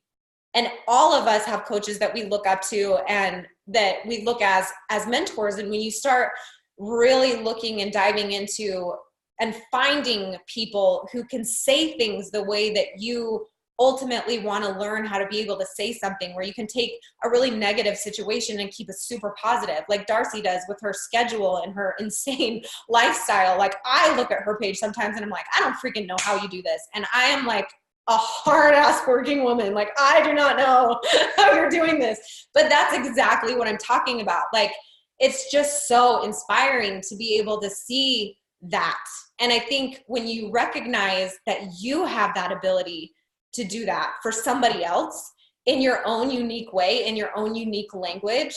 And all of us have coaches that we look up to and that we look as mentors. And when you start really looking and diving into and finding people who can say things the way that you ultimately want to learn how to be able to say something, where you can take a really negative situation and keep it super positive, like Darcy does with her schedule and her insane lifestyle. Like I look at her page sometimes and I'm like, I don't freaking know how you do this. And I am like a hard ass working woman. Like I do not know how you're doing this, but that's exactly what I'm talking about. Like it's just so inspiring to be able to see that. And I think when you recognize that you have that ability to do that for somebody else in your own unique way, in your own unique language,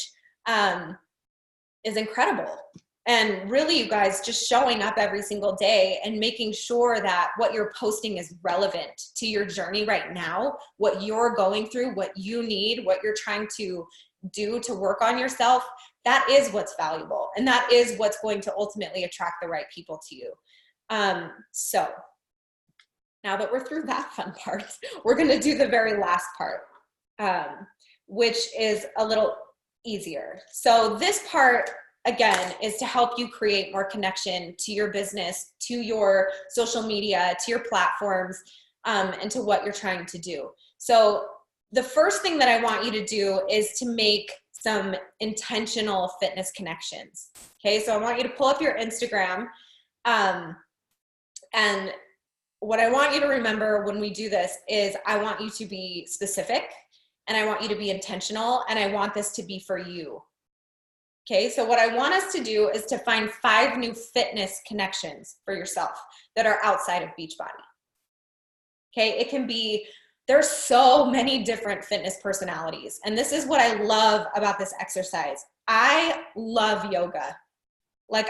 is incredible. And really, you guys, just showing up every single day and making sure that what you're posting is relevant to your journey right now, what you're going through, what you need, what you're trying to do to work on yourself. That is what's valuable. And that is what's going to ultimately attract the right people to you. So now that we're through that fun part, we're going to do the very last part, which is a little easier. So this part, again, is to help you create more connection to your business, to your social media, to your platforms, and to what you're trying to do. So the first thing that I want you to do is to make some intentional fitness connections. Okay, so I want you to pull up your Instagram, and what I want you to remember when we do this is I want you to be specific, and I want you to be intentional, and I want this to be for you. Okay, so what I want us to do is to find 5 new fitness connections for yourself that are outside of Beachbody. Okay, it can be, there's so many different fitness personalities. And this is what I love about this exercise. I love yoga. Like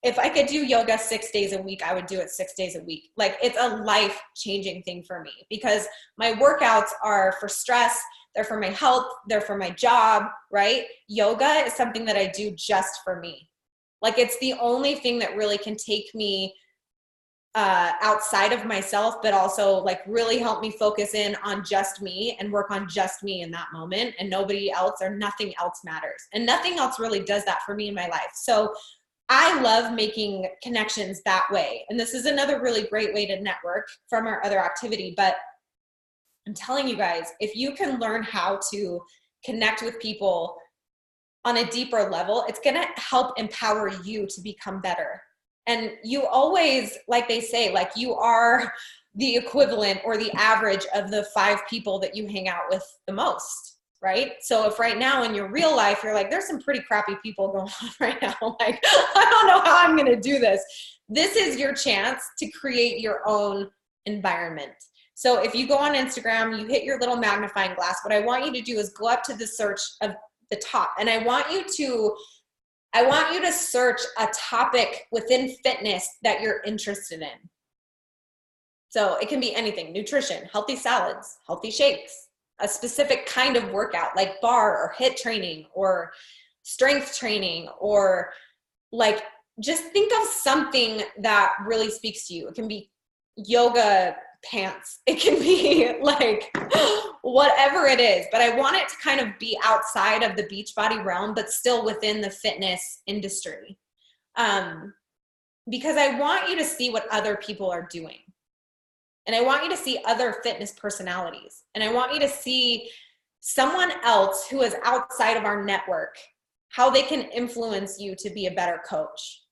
if I could do yoga 6 days a week, I would do it 6 days a week. Like it's a life-changing thing for me because my workouts are for stress, they're for my health, they're for my job, right? Yoga is something that I do just for me. Like it's the only thing that really can take me outside of myself, but also like really help me focus in on just me and work on just me in that moment, and nobody else or nothing else matters. And nothing else really does that for me in my life. So I love making connections that way. And this is another really great way to network from our other activity. But I'm telling you guys, if you can learn how to connect with people on a deeper level, it's going to help empower you to become better. And you always, like they say, like you are the equivalent or the average of the 5 people that you hang out with the most, right? So if right now in your real life, you're like, there's some pretty crappy people going on right now. Like, I don't know how I'm going to do this. This is your chance to create your own environment. So if you go on Instagram, you hit your little magnifying glass, what I want you to do is go up to the search of the top. And I want you to search a topic within fitness that you're interested in. So it can be anything: nutrition, healthy salads, healthy shakes, a specific kind of workout like bar or HIIT training or strength training, or like just think of something that really speaks to you. It can be yoga pants. It can be like whatever it is, but I want it to kind of be outside of the Beachbody realm, but still within the fitness industry. Because I want you to see what other people are doing. And I want you to see other fitness personalities. And I want you to see someone else who is outside of our network, how they can influence you to be a better coach.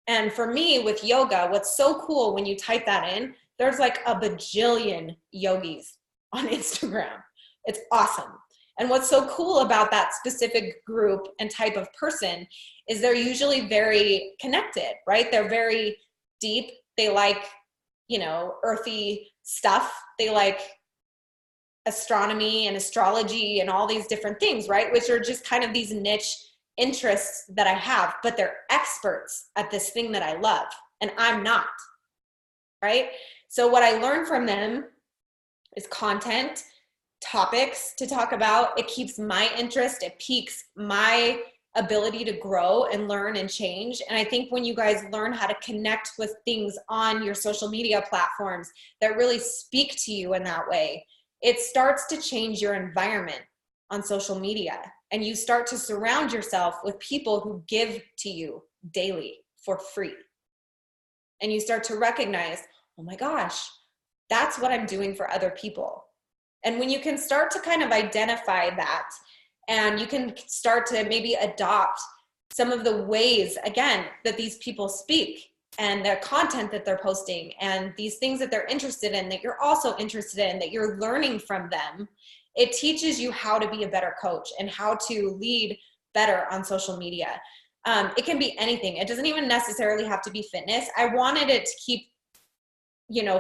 And for me with yoga, what's so cool when you type that in, there's like a bajillion yogis on Instagram. It's awesome. And what's so cool about that specific group and type of person is they're usually very connected, right? They're very deep. They like, earthy stuff. They like astronomy and astrology and all these different things, right? Which are just kind of these niche interests that I have, but they're experts at this thing that I love, and I'm not, right? So what I learn from them is content, topics to talk about. It keeps my interest. It piques my ability to grow and learn and change. And I think when you guys learn how to connect with things on your social media platforms that really speak to you in that way, it starts to change your environment on social media. And you start to surround yourself with people who give to you daily for free. And you start to recognize, oh my gosh, that's what I'm doing for other people. And when you can start to kind of identify that, and you can start to maybe adopt some of the ways, again, that these people speak and their content that they're posting and these things that they're interested in, that you're also interested in, that you're learning from them, it teaches you how to be a better coach and how to lead better on social media. It can be anything. It doesn't even necessarily have to be fitness. I wanted it to keep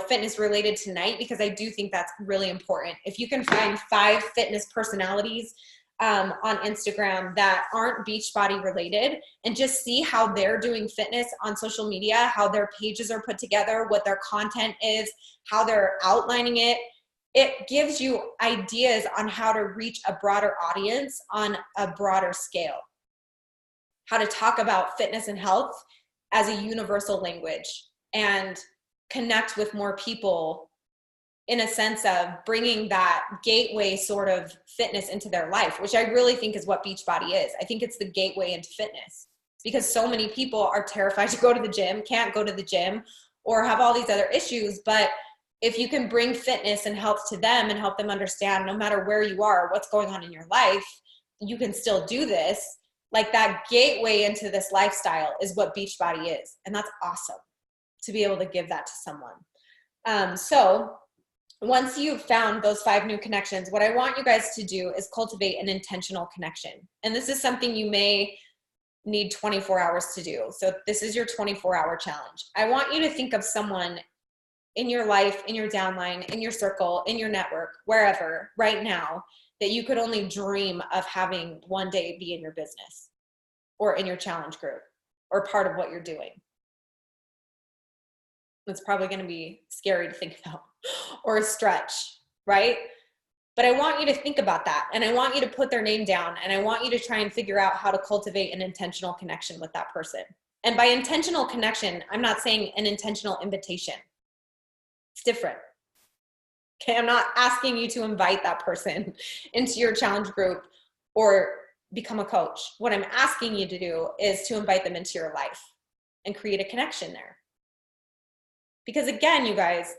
fitness related tonight because I do think that's really important. If you can find 5 fitness personalities on Instagram that aren't Beachbody related, and just see how they're doing fitness on social media, how their pages are put together, what their content is, how they're outlining it. It gives you ideas on how to reach a broader audience on a broader scale, how to talk about fitness and health as a universal language and connect with more people in a sense of bringing that gateway sort of fitness into their life, which I really think is what Beachbody is. I think it's the gateway into fitness, because so many people are terrified to go to the gym, can't go to the gym, or have all these other issues. But if you can bring fitness and health to them and help them understand, no matter where you are, what's going on in your life, you can still do this. Like, that gateway into this lifestyle is what Beachbody is. And that's awesome to be able to give that to someone. So once you've found those 5 new connections, what I want you guys to do is cultivate an intentional connection. And this is something you may need 24 hours to do. So this is your 24-hour challenge. I want you to think of someone in your life, in your downline, in your circle, in your network, wherever, right now, that you could only dream of having one day be in your business or in your challenge group or part of what you're doing. It's probably going to be scary to think about, or a stretch, right? But I want you to think about that, and I want you to put their name down, and I want you to try and figure out how to cultivate an intentional connection with that person. And by intentional connection, I'm not saying an intentional invitation. It's different. Okay, I'm not asking you to invite that person into your challenge group or become a coach. What I'm asking you to do is to invite them into your life and create a connection there. Because again, you guys,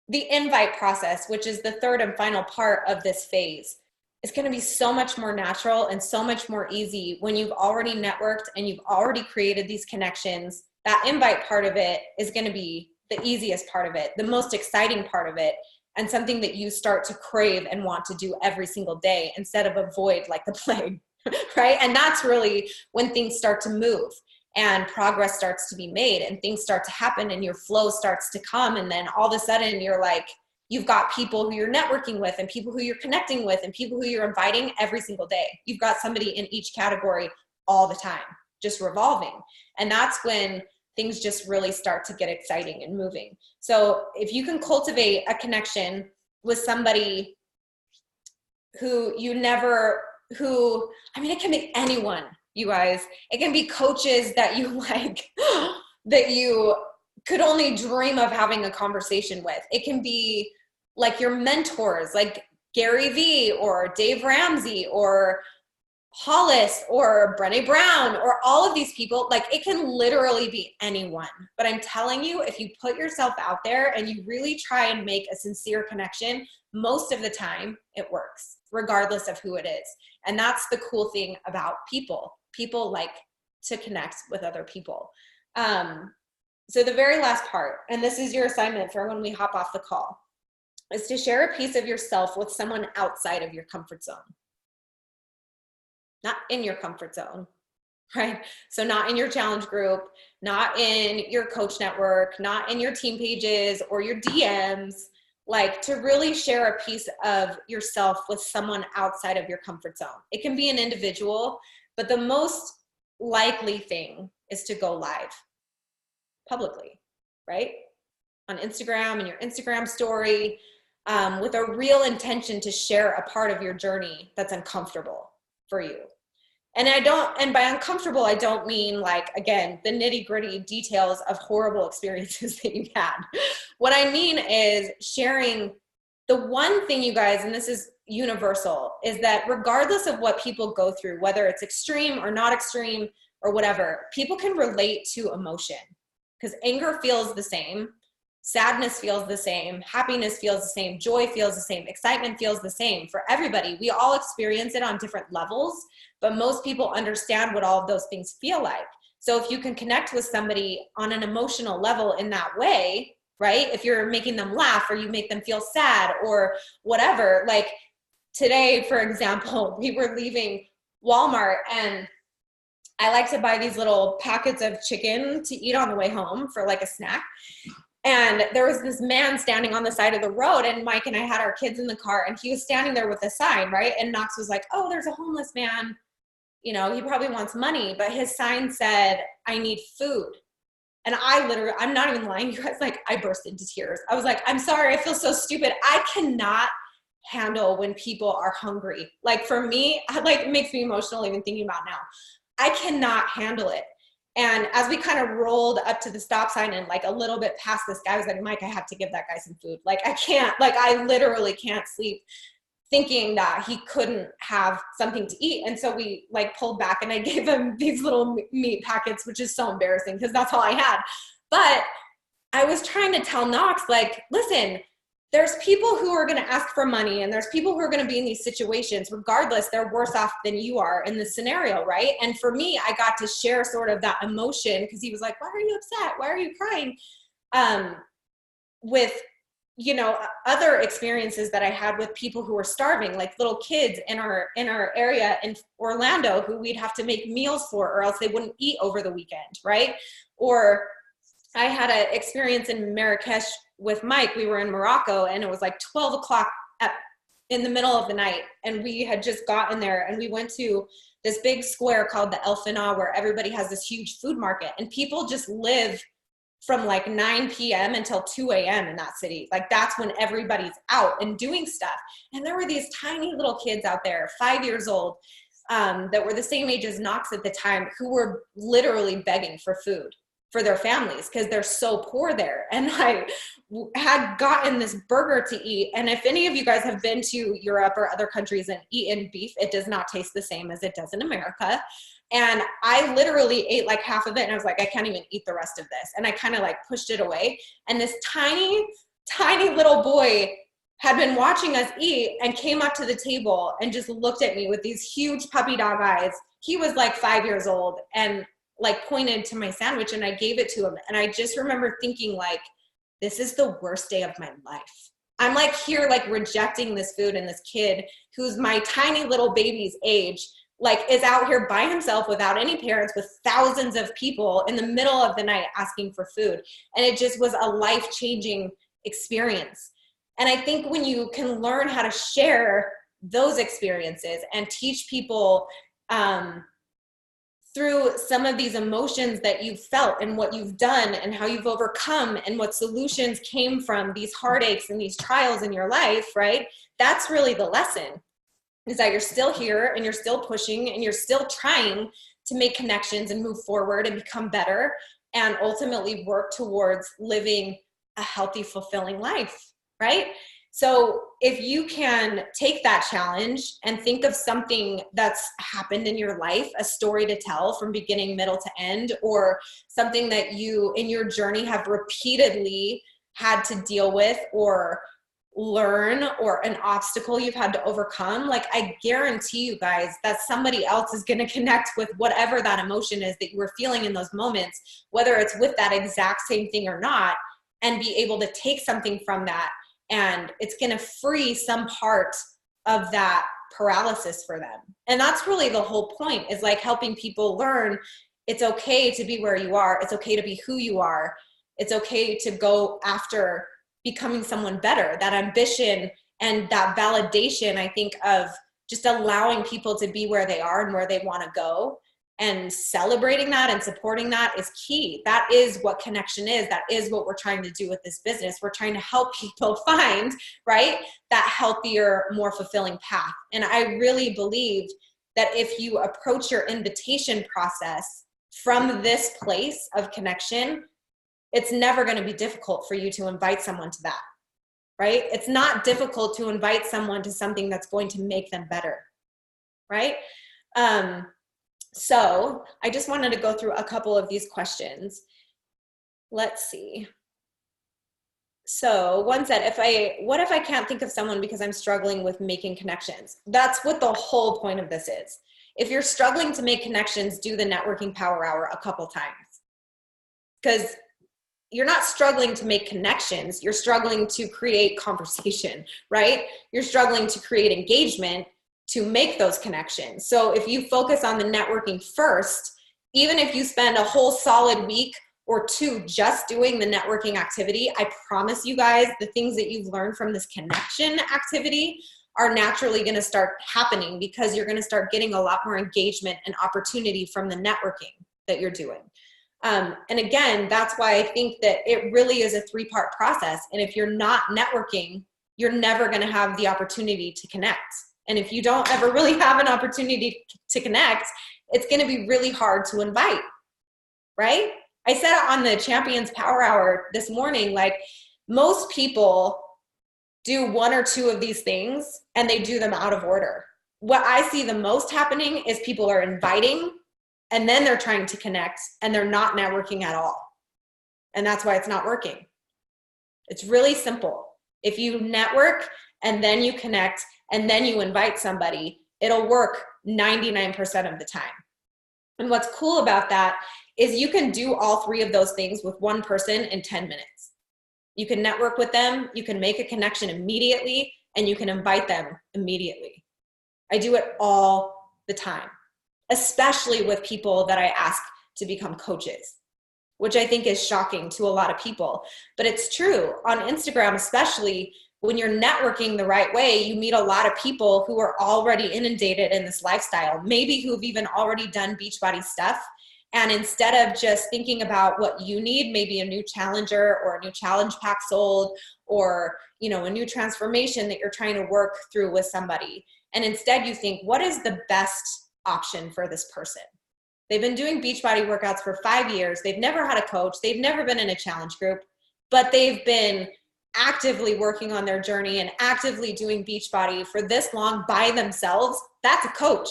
the invite process, which is the third and final part of this phase, is going to be so much more natural and so much more easy when you've already networked and you've already created these connections. That invite part of it is going to be the easiest part of it, the most exciting part of it, and something that you start to crave and want to do every single day instead of avoid like the plague, right? And that's really when things start to move and progress starts to be made and things start to happen and your flow starts to come. And then all of a sudden you're like, you've got people who you're networking with and people who you're connecting with and people who you're inviting every single day. You've got somebody in each category all the time, just revolving. And that's when things just really start to get exciting and moving. So if you can cultivate a connection with somebody who it can be anyone, you guys. It can be coaches that you like, that you could only dream of having a conversation with. It can be like your mentors, like Gary Vee or Dave Ramsey or Hollis or Brené Brown or all of these people. Like, it can literally be anyone. But I'm telling you, if you put yourself out there and you really try and make a sincere connection, most of the time it works, regardless of who it is. And that's the cool thing about people. People like to connect with other people. So the very last part, and this is your assignment for when we hop off the call, is to share a piece of yourself with someone outside of your comfort zone. Not in your comfort zone, right? So not in your challenge group, not in your coach network, not in your team pages or your DMs, like to really share a piece of yourself with someone outside of your comfort zone. It can be an individual, but the most likely thing is to go live publicly, right? On Instagram and your Instagram story, with a real intention to share a part of your journey that's uncomfortable for you. And by uncomfortable, I don't mean like, again, the nitty gritty details of horrible experiences that you've had. What I mean is sharing the one thing, you guys, and this is universal, is that regardless of what people go through, whether it's extreme or not extreme or whatever, people can relate to emotion, because anger feels the same. Sadness feels the same, happiness feels the same, joy feels the same, excitement feels the same for everybody. We all experience it on different levels, but most people understand what all of those things feel like. So if you can connect with somebody on an emotional level in that way, right? If you're making them laugh or you make them feel sad or whatever, like today, for example, we were leaving Walmart and I like to buy these little packets of chicken to eat on the way home for like a snack. And there was this man standing on the side of the road, and Mike and I had our kids in the car, and he was standing there with a sign, right? And Knox was like, oh, there's a homeless man. You know, he probably wants money, but his sign said, I need food. And I literally, I'm not even lying, you guys, like I burst into tears. I was like, I'm sorry, I feel so stupid. I cannot handle when people are hungry. Like for me, like it makes me emotional even thinking about now. I cannot handle it. And as we kind of rolled up to the stop sign and like a little bit past this guy, I was like, Mike, I have to give that guy some food. Like I can't, like I literally can't sleep thinking that he couldn't have something to eat. And so we like pulled back and I gave him these little meat packets, which is so embarrassing because that's all I had. But I was trying to tell Knox, like, listen, there's people who are going to ask for money and there's people who are going to be in these situations. Regardless, they're worse off than you are in this scenario, right? And for me, I got to share sort of that emotion because he was like, why are you upset? Why are you crying? With, you know, other experiences that I had with people who were starving, like little kids in our area in Orlando who we'd have to make meals for or else they wouldn't eat over the weekend, right? Or I had an experience in Marrakesh with Mike. We were in Morocco and it was like 12 o'clock in the middle of the night. And we had just gotten there and we went to this big square called the El Fana where everybody has this huge food market and people just live from like 9 p.m. until 2 a.m. in that city. Like that's when everybody's out and doing stuff. And there were these tiny little kids out there, 5 years old, that were the same age as Knox at the time, who were literally begging for food for their families because they're so poor there. And I had gotten this burger to eat. And if any of you guys have been to Europe or other countries and eaten beef, it does not taste the same as it does in America. And I literally ate like half of it and I was like, I can't even eat the rest of this. And I kind of like pushed it away. And this tiny, tiny little boy had been watching us eat and came up to the table and just looked at me with these huge puppy dog eyes. He was like 5 years old and like pointed to my sandwich and I gave it to him. And I just remember thinking like, this is the worst day of my life. I'm like here, like rejecting this food and this kid who's my tiny little baby's age, like is out here by himself without any parents with thousands of people in the middle of the night asking for food. And it just was a life-changing experience. And I think when you can learn how to share those experiences and teach people through some of these emotions that you've felt and what you've done and how you've overcome and what solutions came from these heartaches and these trials in your life, right? That's really the lesson, is that you're still here and you're still pushing and you're still trying to make connections and move forward and become better and ultimately work towards living a healthy, fulfilling life, right? So if you can take that challenge and think of something that's happened in your life, a story to tell from beginning, middle to end, or something that you in your journey have repeatedly had to deal with or learn, or an obstacle you've had to overcome, like I guarantee you guys that somebody else is going to connect with whatever that emotion is that you were feeling in those moments, whether it's with that exact same thing or not, and be able to take something from that. And it's going to free some part of that paralysis for them. And that's really the whole point, is like helping people learn it's okay to be where you are. It's okay to be who you are. It's okay to go after becoming someone better. That ambition and that validation, I think, of just allowing people to be where they are and where they want to go, and celebrating that and supporting that is key. That is what connection is. That is what we're trying to do with this business. We're trying to help people find, right, that healthier, more fulfilling path. And I really believe that if you approach your invitation process from this place of connection, it's never going to be difficult for you to invite someone to that, right? It's not difficult to invite someone to something that's going to make them better, right? So I just wanted to go through a couple of these questions. Let's see. So one said, what if I can't think of someone because I'm struggling with making connections? That's what the whole point of this is. If you're struggling to make connections, do the networking power hour a couple times. Because you're not struggling to make connections. You're struggling to create conversation, right? You're struggling to create engagement to make those connections. So if you focus on the networking first, even if you spend a whole solid week or 2, just doing the networking activity, I promise you guys the things that you've learned from this connection activity are naturally going to start happening, because you're going to start getting a lot more engagement and opportunity from the networking that you're doing. And again, that's why I think that it really is a 3-part process. And if you're not networking, you're never going to have the opportunity to connect. And if you don't ever really have an opportunity to connect, it's going to be really hard to invite, right? I said on the Champions Power Hour this morning, like, most people do 1 or 2 of these things and they do them out of order. What I see the most happening is people are inviting and then they're trying to connect and they're not networking at all. And that's why it's not working. It's really simple. If you network and then you connect and then you invite somebody, it'll work 99% of the time. And what's cool about that is you can do all 3 of those things with one person in 10 minutes. You can network with them, you can make a connection immediately, and you can invite them immediately. I do it all the time, especially with people that I ask to become coaches, which I think is shocking to a lot of people. But it's true. On Instagram, especially, when you're networking the right way, you meet a lot of people who are already inundated in this lifestyle, maybe who've even already done Beachbody stuff. And instead of just thinking about what you need, maybe a new challenger or a new challenge pack sold, or, you know, a new transformation that you're trying to work through with somebody. And instead you think, what is the best option for this person? They've been doing Beachbody workouts for 5 years. They've never had a coach. They've never been in a challenge group, but they've been actively working on their journey and actively doing Beachbody for this long by themselves. That's a coach.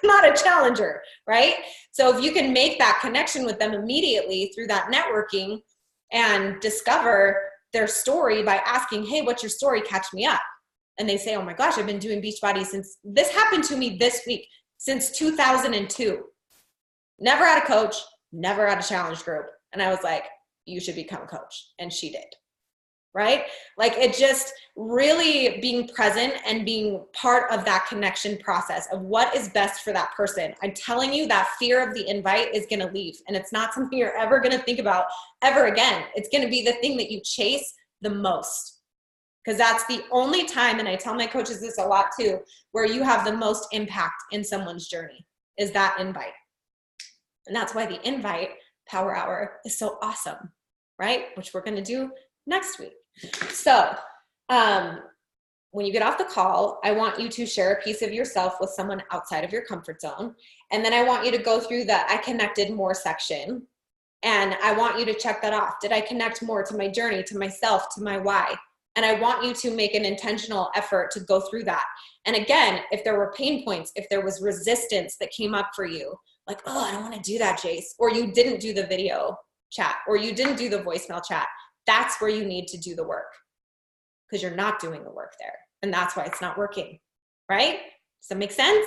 Not a challenger, right? So if you can make that connection with them immediately through that networking and discover their story by asking, hey, what's your story? Catch me up. And they say, oh my gosh, I've been doing Beachbody since, this happened to me this week, since 2002. Never had a coach, never had a challenge group. And I was like, you should become a coach. And she did. Right? Like, it just really being present and being part of that connection process of what is best for that person. I'm telling you, that fear of the invite is going to leave, and it's not something you're ever going to think about ever again. It's going to be the thing that you chase the most, because that's the only time, and I tell my coaches this a lot too, where you have the most impact in someone's journey is that invite. And that's why the invite power hour is so awesome, right? Which we're going to do next week. So when you get off the call, I want you to share a piece of yourself with someone outside of your comfort zone. And then I want you to go through the I connected more section. And I want you to check that off. Did I connect more to my journey, to myself, to my why? And I want you to make an intentional effort to go through that. And again, if there were pain points, if there was resistance that came up for you, like, oh, I don't want to do that, Jace, or you didn't do the video chat, or you didn't do the voicemail chat, that's where you need to do the work, because you're not doing the work there. And that's why it's not working, right? Does that make sense?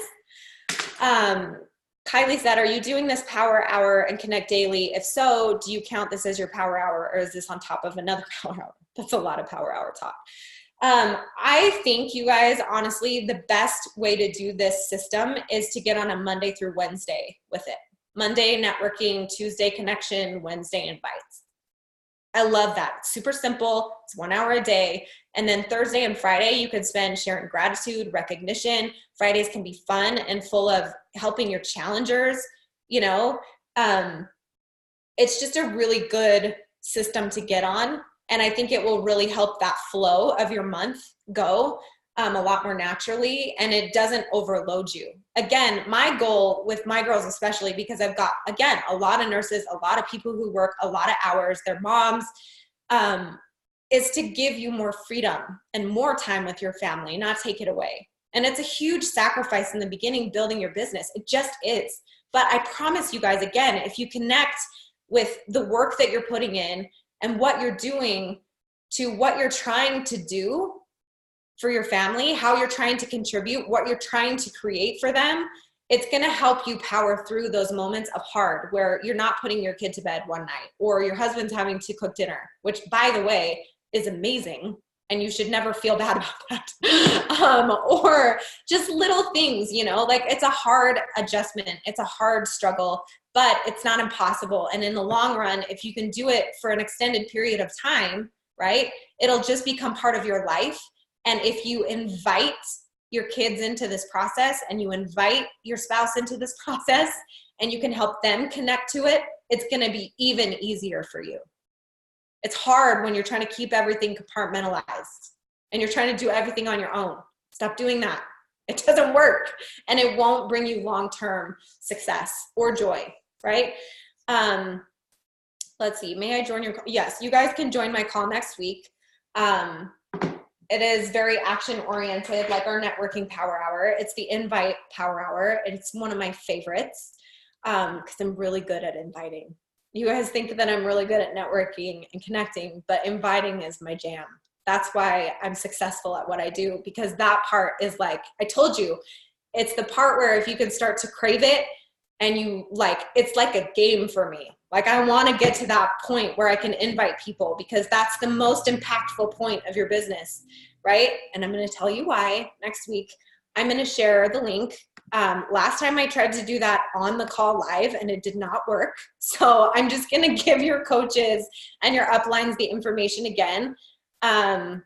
Kylie said, are you doing this power hour and connect daily? If so, do you count this as your power hour, or is this on top of another power hour? That's a lot of power hour talk. I think, you guys, honestly, the best way to do this system is to get on a Monday through Wednesday with it. Monday networking, Tuesday connection, Wednesday invites. I love that. It's super simple. It's 1 hour a day. And then Thursday and Friday, you could spend sharing gratitude, recognition. Fridays can be fun and full of helping your challengers. You know, it's just a really good system to get on. And I think it will really help that flow of your month go a lot more naturally, and it doesn't overload you. Again, my goal with my girls, especially because I've got, again, a lot of nurses, a lot of people who work a lot of hours, their moms, is to give you more freedom and more time with your family, not take it away. And it's a huge sacrifice in the beginning, building your business. It just is. But I promise you guys, again, if you connect with the work that you're putting in and what you're doing to what you're trying to do for your family, how you're trying to contribute, what you're trying to create for them, it's going to help you power through those moments of hard where you're not putting your kid to bed one night, or your husband's having to cook dinner, which, by the way, is amazing. and you should never feel bad about that. Or just little things, you know, like it's a hard adjustment. It's a hard struggle, but it's not impossible. And in the long run, if you can do it for an extended period of time, right, it'll just become part of your life. And if you invite your kids into this process and you invite your spouse into this process and you can help them connect to it, it's going to be even easier for you. It's hard when you're trying to keep everything compartmentalized and you're trying to do everything on your own. Stop doing that. It doesn't work and it won't bring you long-term success or joy, right? Let's see. May I join your call? Yes, you guys can join my call next week. It is very action-oriented, like our networking power hour. It's the invite power hour. It's one of my favorites because I'm really good at inviting. You guys think that I'm really good at networking and connecting, but inviting is my jam. That's why I'm successful at what I do, because that part is like, I told you, it's the part where if you can start to crave it and you like, it's like a game for me. Like I want to get to that point where I can invite people because that's the most impactful point of your business, right? And I'm going to tell you why next week. I'm going to share the link. Last time I tried to do that on the call live and it did not work. So I'm just going to give your coaches and your uplines the information again. Can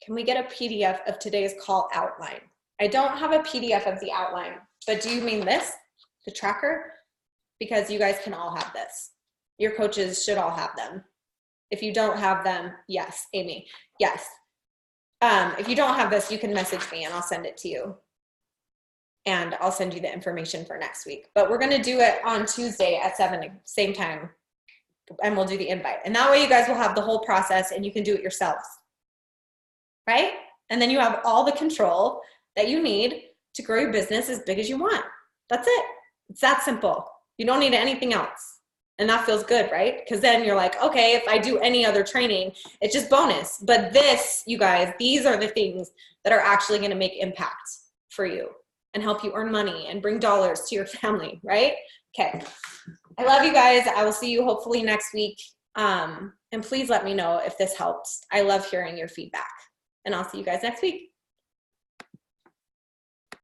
we get a PDF of today's call outline? I don't have a PDF of the outline, but do you mean this, the tracker? Because you guys can all have this. Your coaches should all have them. If you don't have them, yes, Amy, yes. If you don't have this, you can message me and I'll send it to you. And I'll send you the information for next week. But we're going to do it on Tuesday at 7, same time, and we'll do the invite. And that way you guys will have the whole process and you can do it yourselves, right? And then you have all the control that you need to grow your business as big as you want. That's it. It's that simple. You don't need anything else. And that feels good, right? Because then you're like, okay, if I do any other training, it's just bonus. But this, you guys, these are the things that are actually going to make impact for you and help you earn money and bring dollars to your family, right? Okay. I love you guys. I will see you hopefully next week. And please let me know if this helps. I love hearing your feedback. And I'll see you guys next week.